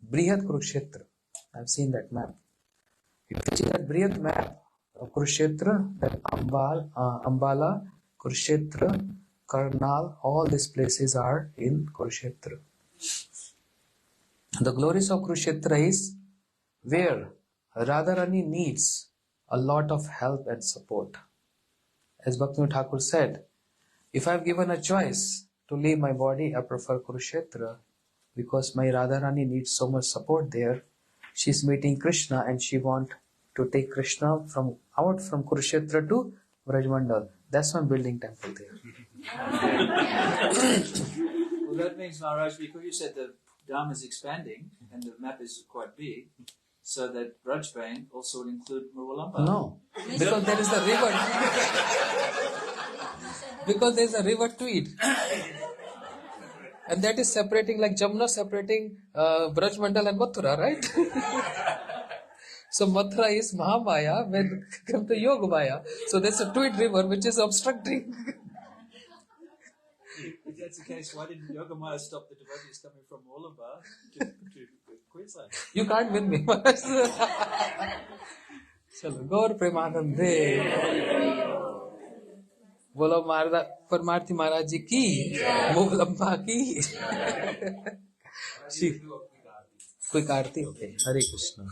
Briyat Kurukshetra. I've seen that map. If you see that Briyat map of Kurukshetra, that Ambala, Kurukshetra, Karnal, all these places are in Kurukshetra. The glories of Kurukshetra is where Radharani needs a lot of help and support. As Bhaktivinoda Thakur said, if I have given a choice to leave my body, I prefer Kurukshetra because my Radharani needs so much support there. She's meeting Krishna and she wants to take Krishna from Kurukshetra to Brajmandal. That's why I'm building temple there. Well, that means, Maharaj, because you said the Dharma is expanding and the map is quite big, so that Brisbane also would include Murwillumbah. No, because there is a river. Because there is a river Tweed. And that is separating, like Jamuna separating Brajmandal and Mathura, right? So Mathura is Mahamaya when come to Yoga Maya. So there's a Tweed river which is obstructing. If that's the case, why didn't Yogamaya stop the devotees coming from Murwillumbah to Queensland? You can't win me. Chalo, Gaur Premanande. Bolo Parmarthi Maharaj ji ki, Murwillumbah ki. Quick aarti, okay. Hare Krishna.